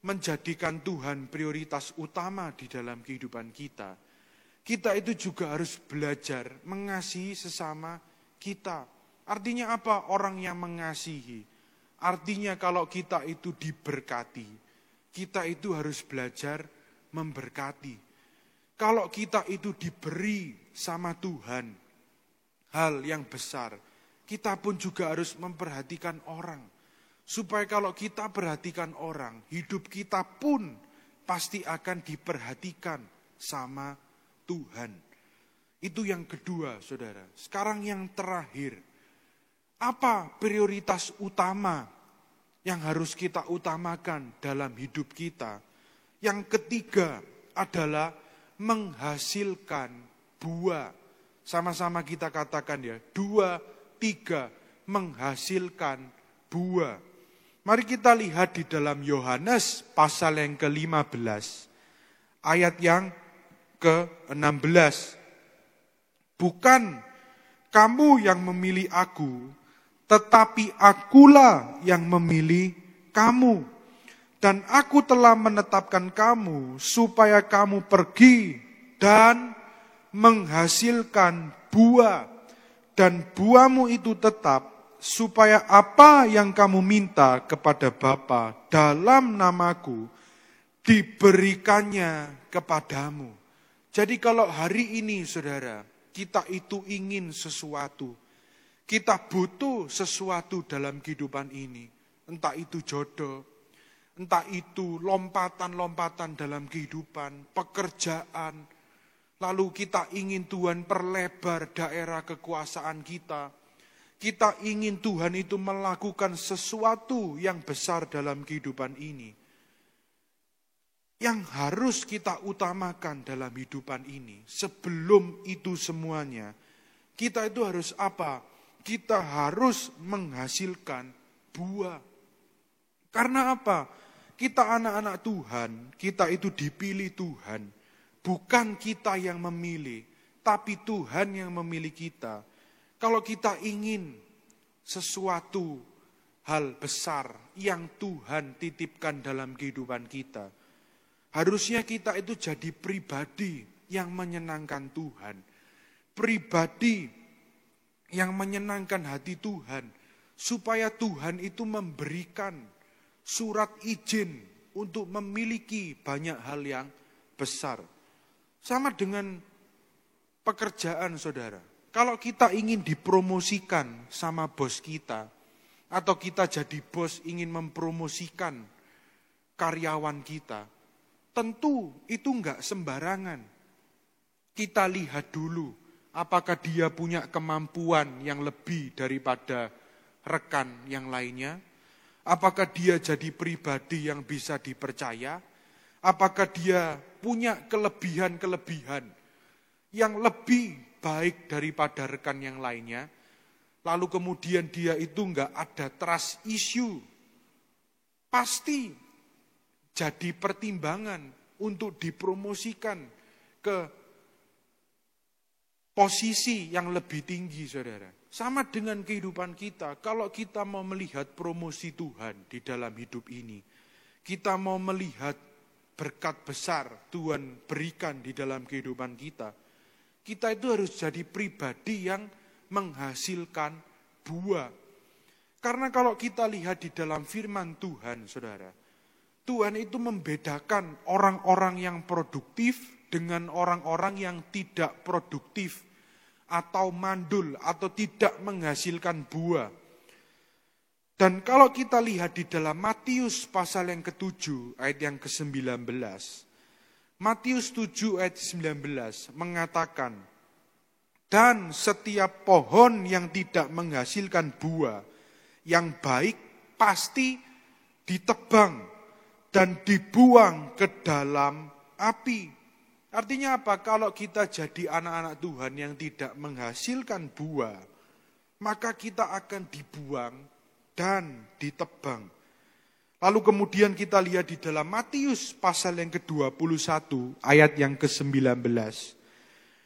menjadikan Tuhan prioritas utama di dalam kehidupan kita, kita itu juga harus belajar mengasihi sesama kita. Artinya apa? Orang yang mengasihi. Artinya kalau kita itu diberkati, kita itu harus belajar memberkati. Kalau kita itu diberi sama Tuhan hal yang besar, kita pun juga harus memperhatikan orang. Supaya kalau kita perhatikan orang, hidup kita pun pasti akan diperhatikan sama Tuhan. Itu yang kedua, saudara. Sekarang yang terakhir, apa prioritas utama yang harus kita utamakan dalam hidup kita? Yang ketiga adalah menghasilkan buah. Sama-sama kita katakan ya, 2, 3, menghasilkan buah. Mari kita lihat di dalam Yohanes pasal yang ke-15, ayat yang ke-16. Bukan kamu yang memilih aku, tetapi akulah yang memilih kamu. Dan aku telah menetapkan kamu supaya kamu pergi dan menghasilkan buah. Dan buahmu itu tetap, supaya apa yang kamu minta kepada Bapa dalam namaku, diberikannya kepadamu. Jadi kalau hari ini saudara, kita itu ingin sesuatu, kita butuh sesuatu dalam kehidupan ini, entah itu jodoh, entah itu lompatan-lompatan dalam kehidupan, pekerjaan, Lalu kita ingin Tuhan perlebar daerah kekuasaan kita. Kita ingin Tuhan itu melakukan sesuatu yang besar dalam kehidupan ini. Yang harus kita utamakan dalam kehidupan ini, sebelum itu semuanya, kita itu harus apa? Kita harus menghasilkan buah. Karena apa? Kita anak-anak Tuhan, kita itu dipilih Tuhan. Bukan kita yang memilih, tapi Tuhan yang memilih kita. Kalau kita ingin sesuatu hal besar yang Tuhan titipkan dalam kehidupan kita, harusnya kita itu jadi pribadi yang menyenangkan Tuhan. Pribadi yang menyenangkan hati Tuhan. Supaya Tuhan itu memberikan surat izin untuk memiliki banyak hal yang besar. Sama dengan pekerjaan, saudara. Kalau kita ingin dipromosikan sama bos kita, atau kita jadi bos ingin mempromosikan karyawan kita, tentu itu enggak sembarangan. Kita lihat dulu, apakah dia punya kemampuan yang lebih daripada rekan yang lainnya? Apakah dia jadi pribadi yang bisa dipercaya? Apakah dia punya kelebihan-kelebihan yang lebih baik daripada rekan yang lainnya? Lalu kemudian dia itu enggak ada trust issue. Pasti jadi pertimbangan untuk dipromosikan ke posisi yang lebih tinggi, saudara. Sama dengan kehidupan kita, kalau kita mau melihat promosi Tuhan di dalam hidup ini, kita mau melihat berkat besar Tuhan berikan di dalam kehidupan kita, kita itu harus jadi pribadi yang menghasilkan buah. Karena kalau kita lihat di dalam firman Tuhan, saudara, Tuhan itu membedakan orang-orang yang produktif dengan orang-orang yang tidak produktif atau mandul atau tidak menghasilkan buah. Dan kalau kita lihat di dalam Matius pasal yang ke-7 ayat yang ke-19. Matius 7 ayat 19 mengatakan, dan setiap pohon yang tidak menghasilkan buah yang baik pasti ditebang dan dibuang ke dalam api. Artinya apa? Kalau kita jadi anak-anak Tuhan yang tidak menghasilkan buah, maka kita akan dibuang dan ditebang. Lalu kemudian kita lihat di dalam Matius pasal yang ke-21 ayat yang ke-19.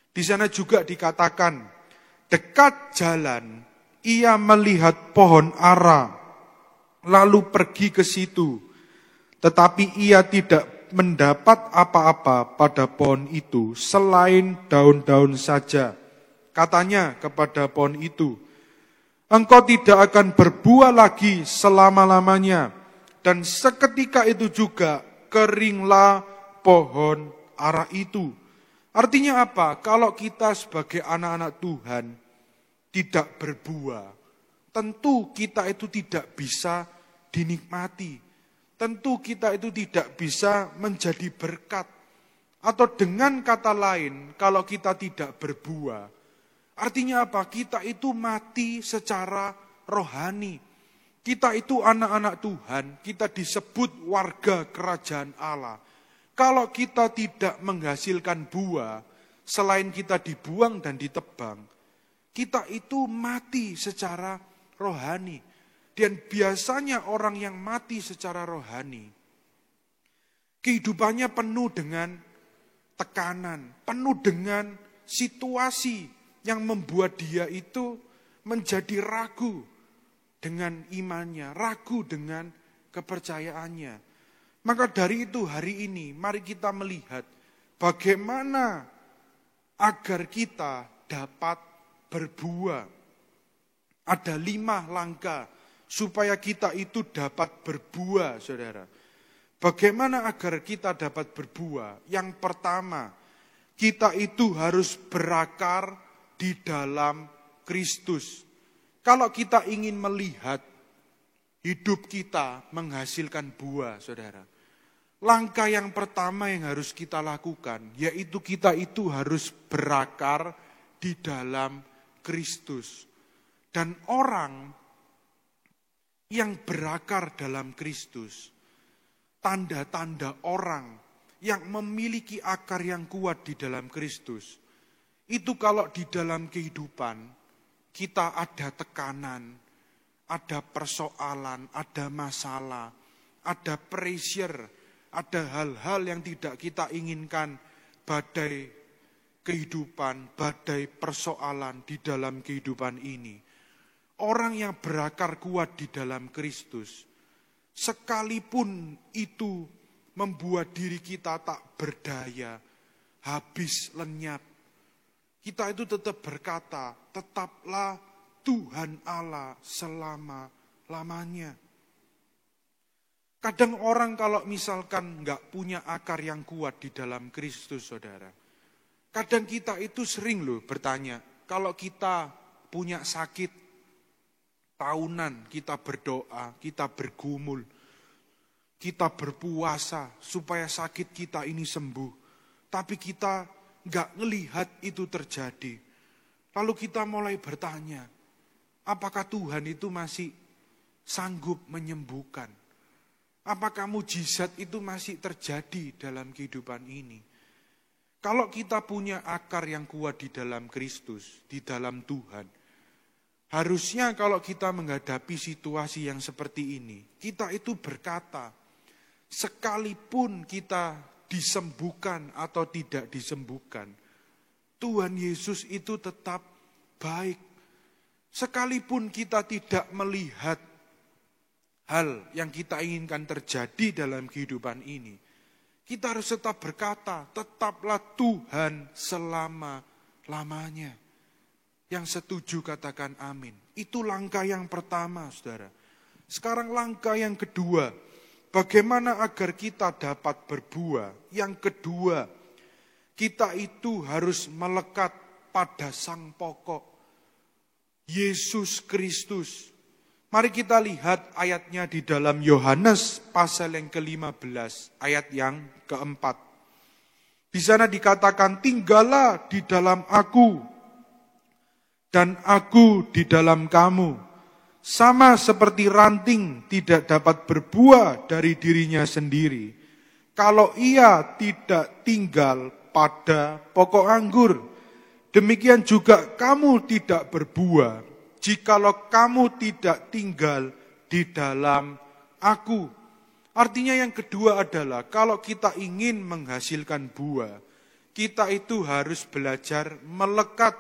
Di sana juga dikatakan, dekat jalan ia melihat pohon ara, lalu pergi ke situ. Tetapi ia tidak mendapat apa-apa pada pohon itu selain daun-daun saja. Katanya kepada pohon itu, engkau tidak akan berbuah lagi selama-lamanya. Dan seketika itu juga keringlah pohon ara itu. Artinya apa? Kalau kita sebagai anak-anak Tuhan tidak berbuah, tentu kita itu tidak bisa dinikmati. Tentu kita itu tidak bisa menjadi berkat. Atau dengan kata lain, kalau kita tidak berbuah, artinya apa? Kita itu mati secara rohani. Kita itu anak-anak Tuhan, kita disebut warga kerajaan Allah. Kalau kita tidak menghasilkan buah, selain kita dibuang dan ditebang, kita itu mati secara rohani. Dan biasanya orang yang mati secara rohani, kehidupannya penuh dengan tekanan, penuh dengan situasi yang membuat dia itu menjadi ragu dengan imannya, ragu dengan kepercayaannya. Maka dari itu hari ini mari kita melihat bagaimana agar kita dapat berbuah. Ada 5 langkah supaya kita itu dapat berbuah, saudara. Bagaimana agar kita dapat berbuah? Yang pertama, kita itu harus berakar di dalam Kristus. Kalau kita ingin melihat hidup kita menghasilkan buah, saudara, Langkah yang pertama yang harus kita lakukan, yaitu kita itu harus berakar di dalam Kristus. Dan orang yang berakar dalam Kristus, tanda-tanda orang yang memiliki akar yang kuat di dalam Kristus, itu kalau di dalam kehidupan kita ada tekanan, ada persoalan, ada masalah, ada pressure, ada hal-hal yang tidak kita inginkan, badai kehidupan, badai persoalan di dalam kehidupan ini. Orang yang berakar kuat di dalam Kristus, sekalipun itu membuat diri kita tak berdaya, habis lenyap, kita itu tetap berkata, tetaplah Tuhan Allah selama-lamanya. Kadang orang kalau misalkan nggak punya akar yang kuat di dalam Kristus, saudara. Kadang kita itu sering loh bertanya, kalau kita punya sakit tahunan, kita berdoa, kita bergumul, kita berpuasa supaya sakit kita ini sembuh. Tapi kita nggak ngelihat itu terjadi. Lalu kita mulai bertanya, apakah Tuhan itu masih sanggup menyembuhkan? Apakah mujizat itu masih terjadi dalam kehidupan ini? Kalau kita punya akar yang kuat di dalam Kristus, di dalam Tuhan, harusnya kalau kita menghadapi situasi yang seperti ini, kita itu berkata, sekalipun kita disembuhkan atau tidak disembuhkan, Tuhan Yesus itu tetap baik. Sekalipun kita tidak melihat hal yang kita inginkan terjadi dalam kehidupan ini, kita harus tetap berkata, tetaplah Tuhan selama-lamanya. Yang setuju katakan amin. Itu langkah yang pertama, saudara. Sekarang langkah yang kedua, bagaimana agar kita dapat berbuah? Yang kedua, kita itu harus melekat pada sang pokok, Yesus Kristus. Mari kita lihat ayatnya di dalam Yohanes pasal yang ke-15, ayat yang keempat. Di sana dikatakan, tinggallah di dalam aku, dan aku di dalam kamu. Sama seperti ranting tidak dapat berbuah dari dirinya sendiri, kalau ia tidak tinggal pada pokok anggur. Demikian juga kamu tidak berbuah, jikalau kamu tidak tinggal di dalam aku. Artinya yang kedua adalah kalau kita ingin menghasilkan buah, kita itu harus belajar melekat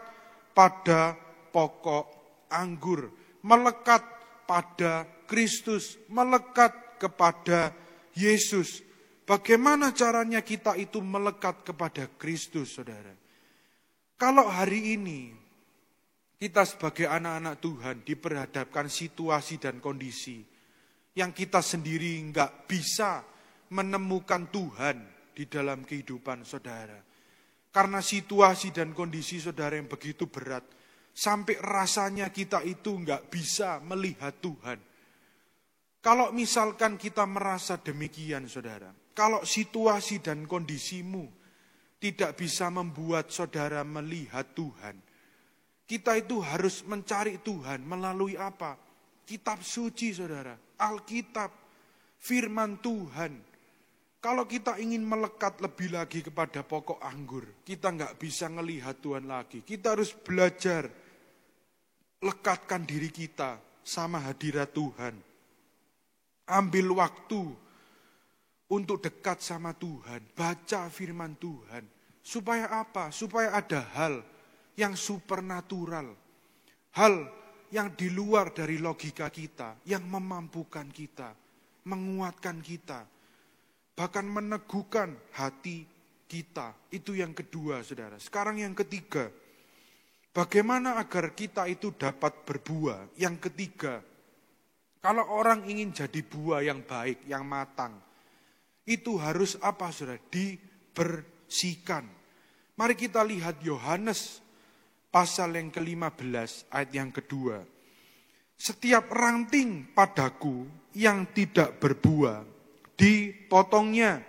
pada pokok anggur, melekat pada Kristus, melekat kepada Yesus. Bagaimana caranya kita itu melekat kepada Kristus, saudara? Kalau hari ini kita sebagai anak-anak Tuhan diperhadapkan situasi dan kondisi yang kita sendiri nggak bisa menemukan Tuhan di dalam kehidupan saudara. Karena situasi dan kondisi saudara yang begitu berat, sampai rasanya kita itu nggak bisa melihat Tuhan. Kalau misalkan kita merasa demikian saudara, kalau situasi dan kondisimu tidak bisa membuat saudara melihat Tuhan, kita itu harus mencari Tuhan melalui apa? Kitab suci saudara, Alkitab, firman Tuhan. Kalau kita ingin melekat lebih lagi kepada pokok anggur, kita nggak bisa ngelihat Tuhan lagi. Kita harus belajar, lekatkan diri kita sama hadirat Tuhan. Ambil waktu untuk dekat sama Tuhan, baca firman Tuhan. Supaya apa? Supaya ada hal yang supernatural, hal yang di luar dari logika kita, yang memampukan kita, menguatkan kita, bahkan meneguhkan hati kita. Itu yang kedua, saudara. Sekarang yang ketiga, bagaimana agar kita itu dapat berbuah? Yang ketiga, kalau orang ingin jadi buah yang baik, yang matang, itu harus apa, saudara? Dibersihkan. Mari kita lihat Yohanes pasal yang ke-15 ayat yang kedua. Setiap ranting padaku yang tidak berbuah, dipotongnya,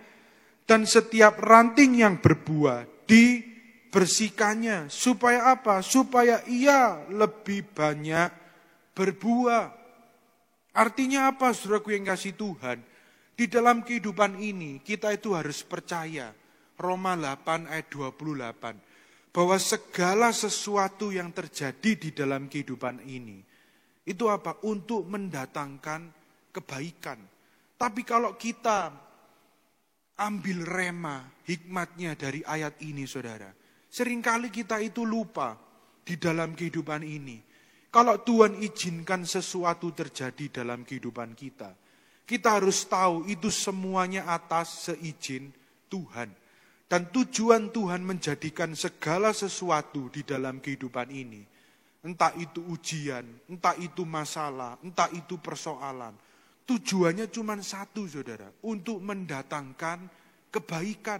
Dan setiap ranting yang berbuah dibersihkannya. Supaya apa? Supaya ia lebih banyak berbuah. Artinya apa, saudaraku yang kasih Tuhan? Di dalam kehidupan ini kita itu harus percaya. Roma 8 ayat 28. Bahwa segala sesuatu yang terjadi di dalam kehidupan ini. Itu apa? Untuk mendatangkan kebaikan. Tapi kalau kita ambil rema hikmatnya dari ayat ini, saudara. Seringkali kita itu lupa di dalam kehidupan ini. Kalau Tuhan izinkan sesuatu terjadi dalam kehidupan kita, kita harus tahu itu semuanya atas seizin Tuhan. Dan tujuan Tuhan menjadikan segala sesuatu di dalam kehidupan ini. Entah itu ujian, entah itu masalah, entah itu persoalan. Tujuannya cuma satu, saudara. Untuk mendatangkan kebaikan.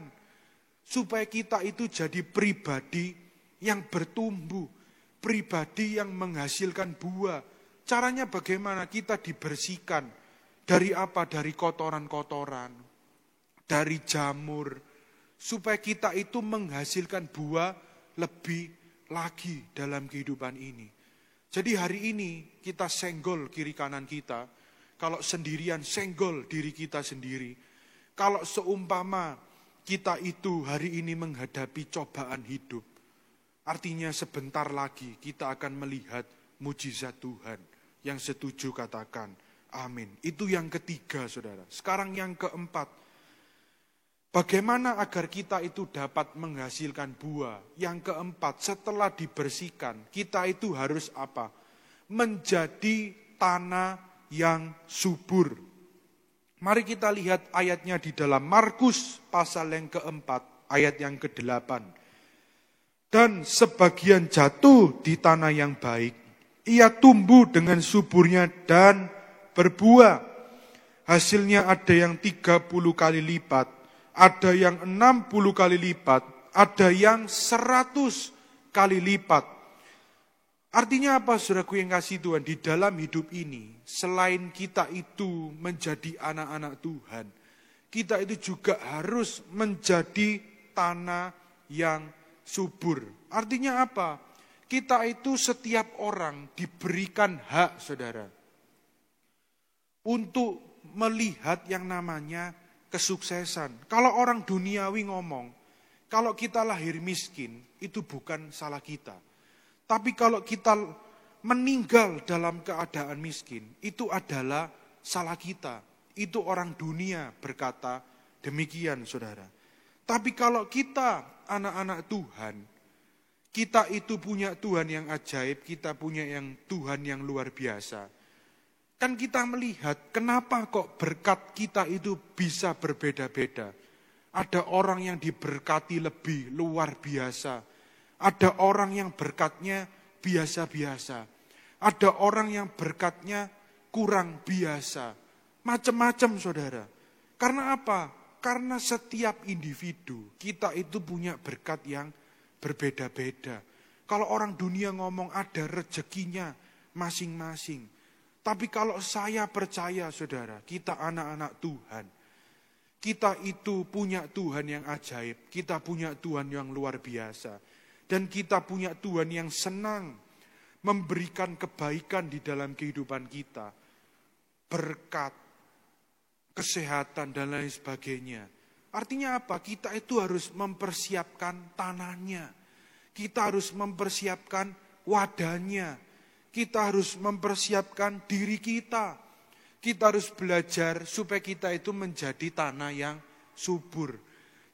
Supaya kita itu jadi pribadi yang bertumbuh. Pribadi yang menghasilkan buah. Caranya bagaimana? Kita dibersihkan. Dari apa? Dari kotoran-kotoran. Dari jamur. Supaya kita itu menghasilkan buah lebih lagi dalam kehidupan ini. Jadi hari ini kita senggol kiri kanan kita. Kalau sendirian senggol diri kita sendiri. Kalau seumpama kita itu hari ini menghadapi cobaan hidup. Artinya sebentar lagi kita akan melihat mujizat Tuhan. Yang setuju katakan amin. Itu yang ketiga, saudara. Sekarang yang keempat. Bagaimana agar kita itu dapat menghasilkan buah? Yang keempat, setelah dibersihkan, kita itu harus apa? Menjadi tanah yang subur. Mari kita lihat ayatnya di dalam Markus pasal yang keempat, ayat yang ke-8. Dan sebagian jatuh di tanah yang baik, ia tumbuh dengan suburnya dan berbuah. Hasilnya ada yang 30 kali lipat, ada yang 60 kali lipat, ada yang 100 kali lipat. Artinya apa, saudaraku yang kasih Tuhan? Di dalam hidup ini, selain kita itu menjadi anak-anak Tuhan, kita itu juga harus menjadi tanah yang subur. Artinya apa? Kita itu setiap orang diberikan hak, saudara, untuk melihat yang namanya kesuksesan. Kalau orang duniawi ngomong, kalau kita lahir miskin, itu bukan salah kita. Tapi kalau kita meninggal dalam keadaan miskin, itu adalah salah kita. Itu orang dunia berkata demikian, saudara. Tapi kalau kita anak-anak Tuhan, kita itu punya Tuhan yang ajaib, kita punya Tuhan yang luar biasa. Kan kita melihat kenapa kok berkat kita itu bisa berbeda-beda. Ada orang yang diberkati lebih luar biasa. Ada orang yang berkatnya biasa-biasa. Ada orang yang berkatnya kurang biasa. Macam-macam, saudara. Karena apa? Karena setiap individu kita itu punya berkat yang berbeda-beda. Kalau orang dunia ngomong ada rezekinya masing-masing. Tapi kalau saya percaya, saudara, kita anak-anak Tuhan. Kita itu punya Tuhan yang ajaib. Kita punya Tuhan yang luar biasa. Dan kita punya Tuhan yang senang memberikan kebaikan di dalam kehidupan kita. Berkat, kesehatan, dan lain sebagainya. Artinya apa? Kita itu harus mempersiapkan tanahnya. Kita harus mempersiapkan wadahnya. Kita harus mempersiapkan diri kita. Kita harus belajar supaya kita itu menjadi tanah yang subur.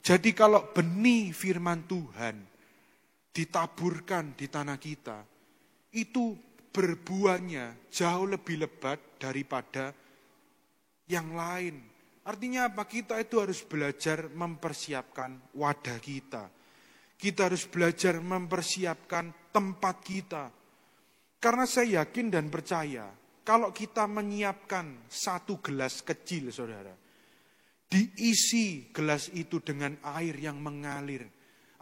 Jadi kalau benih firman Tuhan ditaburkan di tanah kita, itu berbuahnya jauh lebih lebat daripada yang lain. Artinya apa? Kita itu harus belajar mempersiapkan wadah kita. Kita harus belajar mempersiapkan tempat kita. Karena saya yakin dan percaya, kalau kita menyiapkan satu gelas kecil, saudara, diisi gelas itu dengan air yang mengalir,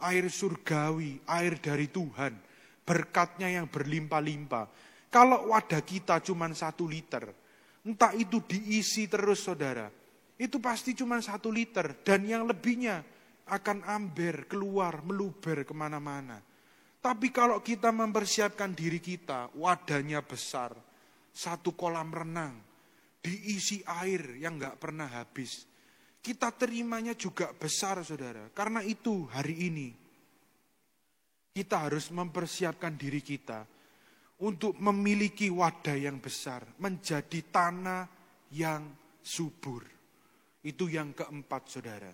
air surgawi, air dari Tuhan, berkatnya yang berlimpah-limpah. Kalau wadah kita cuma 1 liter, entah itu diisi terus, saudara, itu pasti cuma 1 liter. Dan yang lebihnya akan amber, keluar, meluber kemana-mana. Tapi kalau kita mempersiapkan diri kita, wadahnya besar, 1 kolam renang, diisi air yang gak pernah habis. Kita terimanya juga besar, saudara. Karena itu hari ini, kita harus mempersiapkan diri kita untuk memiliki wadah yang besar, menjadi tanah yang subur. Itu yang keempat, saudara.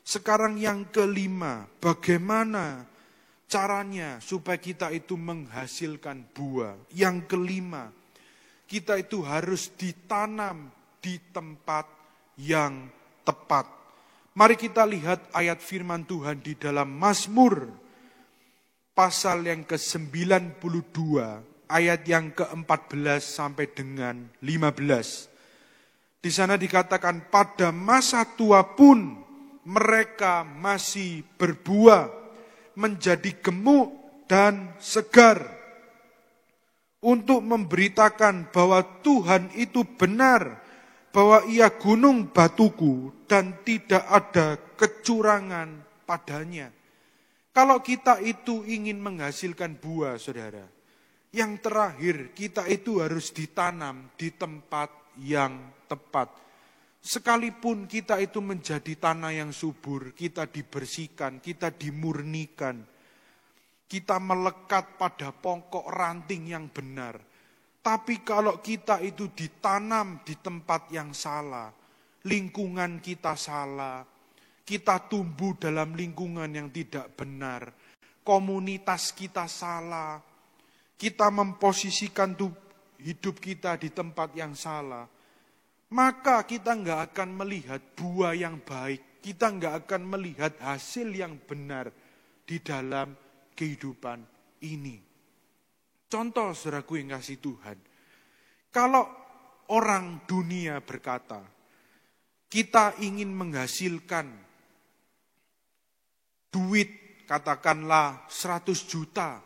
Sekarang yang kelima, bagaimana caranya supaya kita itu menghasilkan buah. Yang kelima, kita itu harus ditanam di tempat yang tepat. Mari kita lihat ayat firman Tuhan di dalam Mazmur pasal yang ke-92, ayat yang ke-14 sampai dengan 15. Di sana dikatakan, pada masa tua pun mereka masih berbuah, menjadi gemuk dan segar, untuk memberitakan bahwa Tuhan itu benar, bahwa Ia gunung batuku dan tidak ada kecurangan padanya. Kalau kita itu ingin menghasilkan buah, saudara, yang terakhir kita itu harus ditanam di tempat yang tepat. Sekalipun kita itu menjadi tanah yang subur, kita dibersihkan, kita dimurnikan, kita melekat pada pokok ranting yang benar. Tapi kalau kita itu ditanam di tempat yang salah, lingkungan kita salah, kita tumbuh dalam lingkungan yang tidak benar, komunitas kita salah, kita memposisikan hidup kita di tempat yang salah, maka kita nggak akan melihat buah yang baik, kita nggak akan melihat hasil yang benar di dalam kehidupan ini. Contoh, saudaraku yang kasih Tuhan, kalau orang dunia berkata, kita ingin menghasilkan duit, katakanlah 100 juta,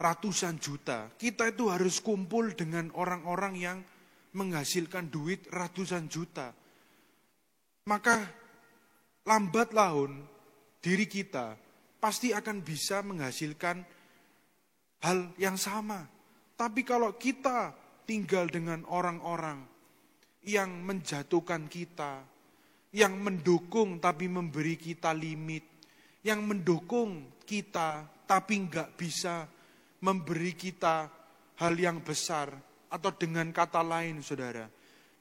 ratusan juta, kita itu harus kumpul dengan orang-orang yang menghasilkan duit ratusan juta. Maka lambat laun diri kita pasti akan bisa menghasilkan hal yang sama. Tapi kalau kita tinggal dengan orang-orang yang menjatuhkan kita, yang mendukung tapi memberi kita limit, yang mendukung kita tapi enggak bisa memberi kita hal yang besar, atau dengan kata lain, saudara,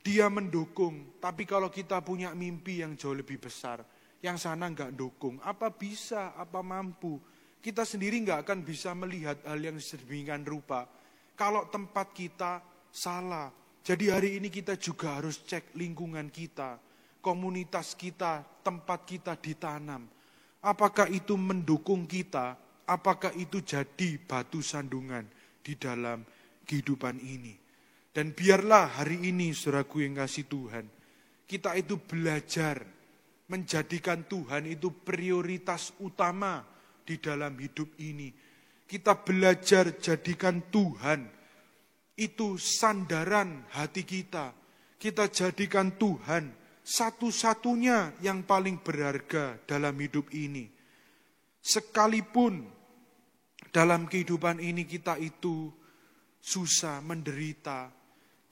dia mendukung, tapi kalau kita punya mimpi yang jauh lebih besar, yang sana enggak dukung, apa bisa, apa mampu, kita sendiri enggak akan bisa melihat hal yang sedemikian rupa, kalau tempat kita salah. Jadi hari ini kita juga harus cek lingkungan kita, komunitas kita, tempat kita ditanam. Apakah itu mendukung kita, apakah itu jadi batu sandungan di dalam kehidupan ini. Dan biarlah hari ini, saudaraku yang kasih Tuhan, kita itu belajar menjadikan Tuhan itu prioritas utama di dalam hidup ini. Kita belajar jadikan Tuhan itu sandaran hati kita. Kita jadikan Tuhan satu-satunya yang paling berharga dalam hidup ini. Sekalipun dalam kehidupan ini kita itu susah, menderita,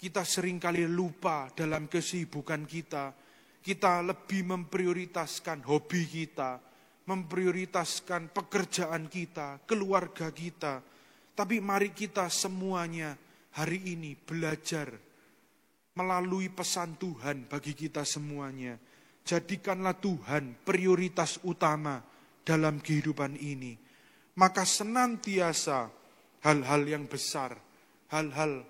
kita seringkali lupa dalam kesibukan kita. Kita lebih memprioritaskan hobi kita, memprioritaskan pekerjaan kita, keluarga kita. Tapi mari kita semuanya hari ini belajar melalui pesan Tuhan bagi kita semuanya. Jadikanlah Tuhan prioritas utama dalam kehidupan ini. Maka senantiasa hal-hal yang besar, hal-hal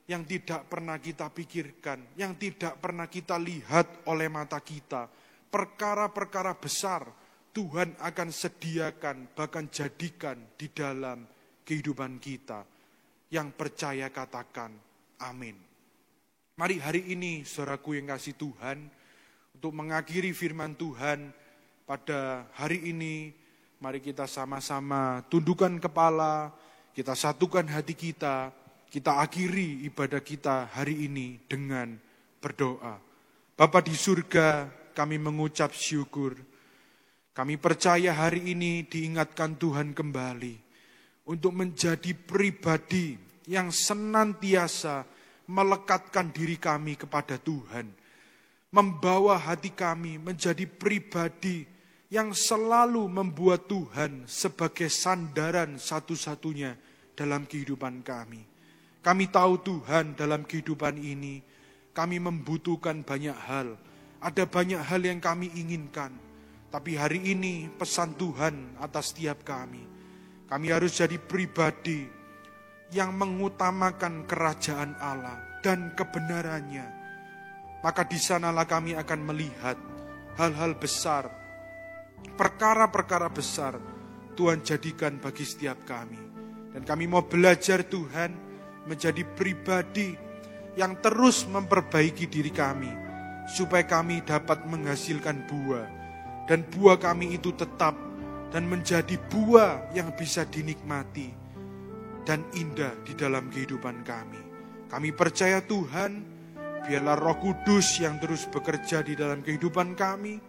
yang tidak pernah kita pikirkan, yang tidak pernah kita lihat oleh mata kita, perkara-perkara besar Tuhan akan sediakan, bahkan jadikan di dalam kehidupan kita. Yang percaya katakan amin. Mari hari ini saudaraku yang kasih Tuhan, untuk mengakhiri firman Tuhan pada hari ini, mari kita sama-sama tundukkan kepala, kita satukan hati kita akhiri ibadah kita hari ini dengan berdoa. Bapa di surga, kami mengucap syukur. Kami percaya hari ini diingatkan Tuhan kembali untuk menjadi pribadi yang senantiasa melekatkan diri kami kepada Tuhan. Membawa hati kami menjadi pribadi yang selalu membuat Tuhan sebagai sandaran satu-satunya dalam kehidupan kami. Kami tahu Tuhan dalam kehidupan ini, kami membutuhkan banyak hal. Ada banyak hal yang kami inginkan. Tapi hari ini pesan Tuhan atas setiap kami. Kami harus jadi pribadi yang mengutamakan kerajaan Allah dan kebenarannya. Maka di sanalah kami akan melihat hal-hal besar, perkara-perkara besar Tuhan jadikan bagi setiap kami. Dan kami mau belajar Tuhan menjadi pribadi yang terus memperbaiki diri kami, supaya kami dapat menghasilkan buah. Dan buah kami itu tetap dan menjadi buah yang bisa dinikmati dan indah di dalam kehidupan kami. Kami percaya Tuhan, biarlah Roh Kudus yang terus bekerja di dalam kehidupan kami,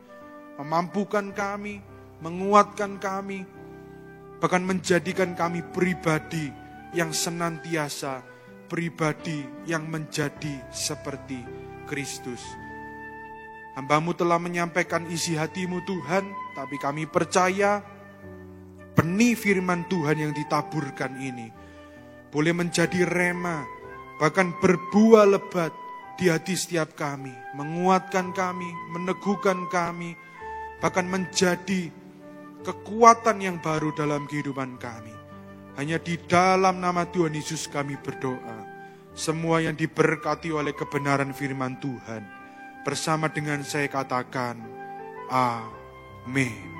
memampukan kami, menguatkan kami, bahkan menjadikan kami pribadi yang senantiasa, pribadi yang menjadi seperti Kristus. Hamba-Mu telah menyampaikan isi hati-Mu Tuhan, tapi kami percaya benih firman Tuhan yang ditaburkan ini boleh menjadi rema, bahkan berbuah lebat di hati setiap kami, menguatkan kami, meneguhkan kami, bahkan menjadi kekuatan yang baru dalam kehidupan kami. Hanya di dalam nama Tuhan Yesus kami berdoa. Semua yang diberkati oleh kebenaran firman Tuhan, bersama dengan saya katakan, amin.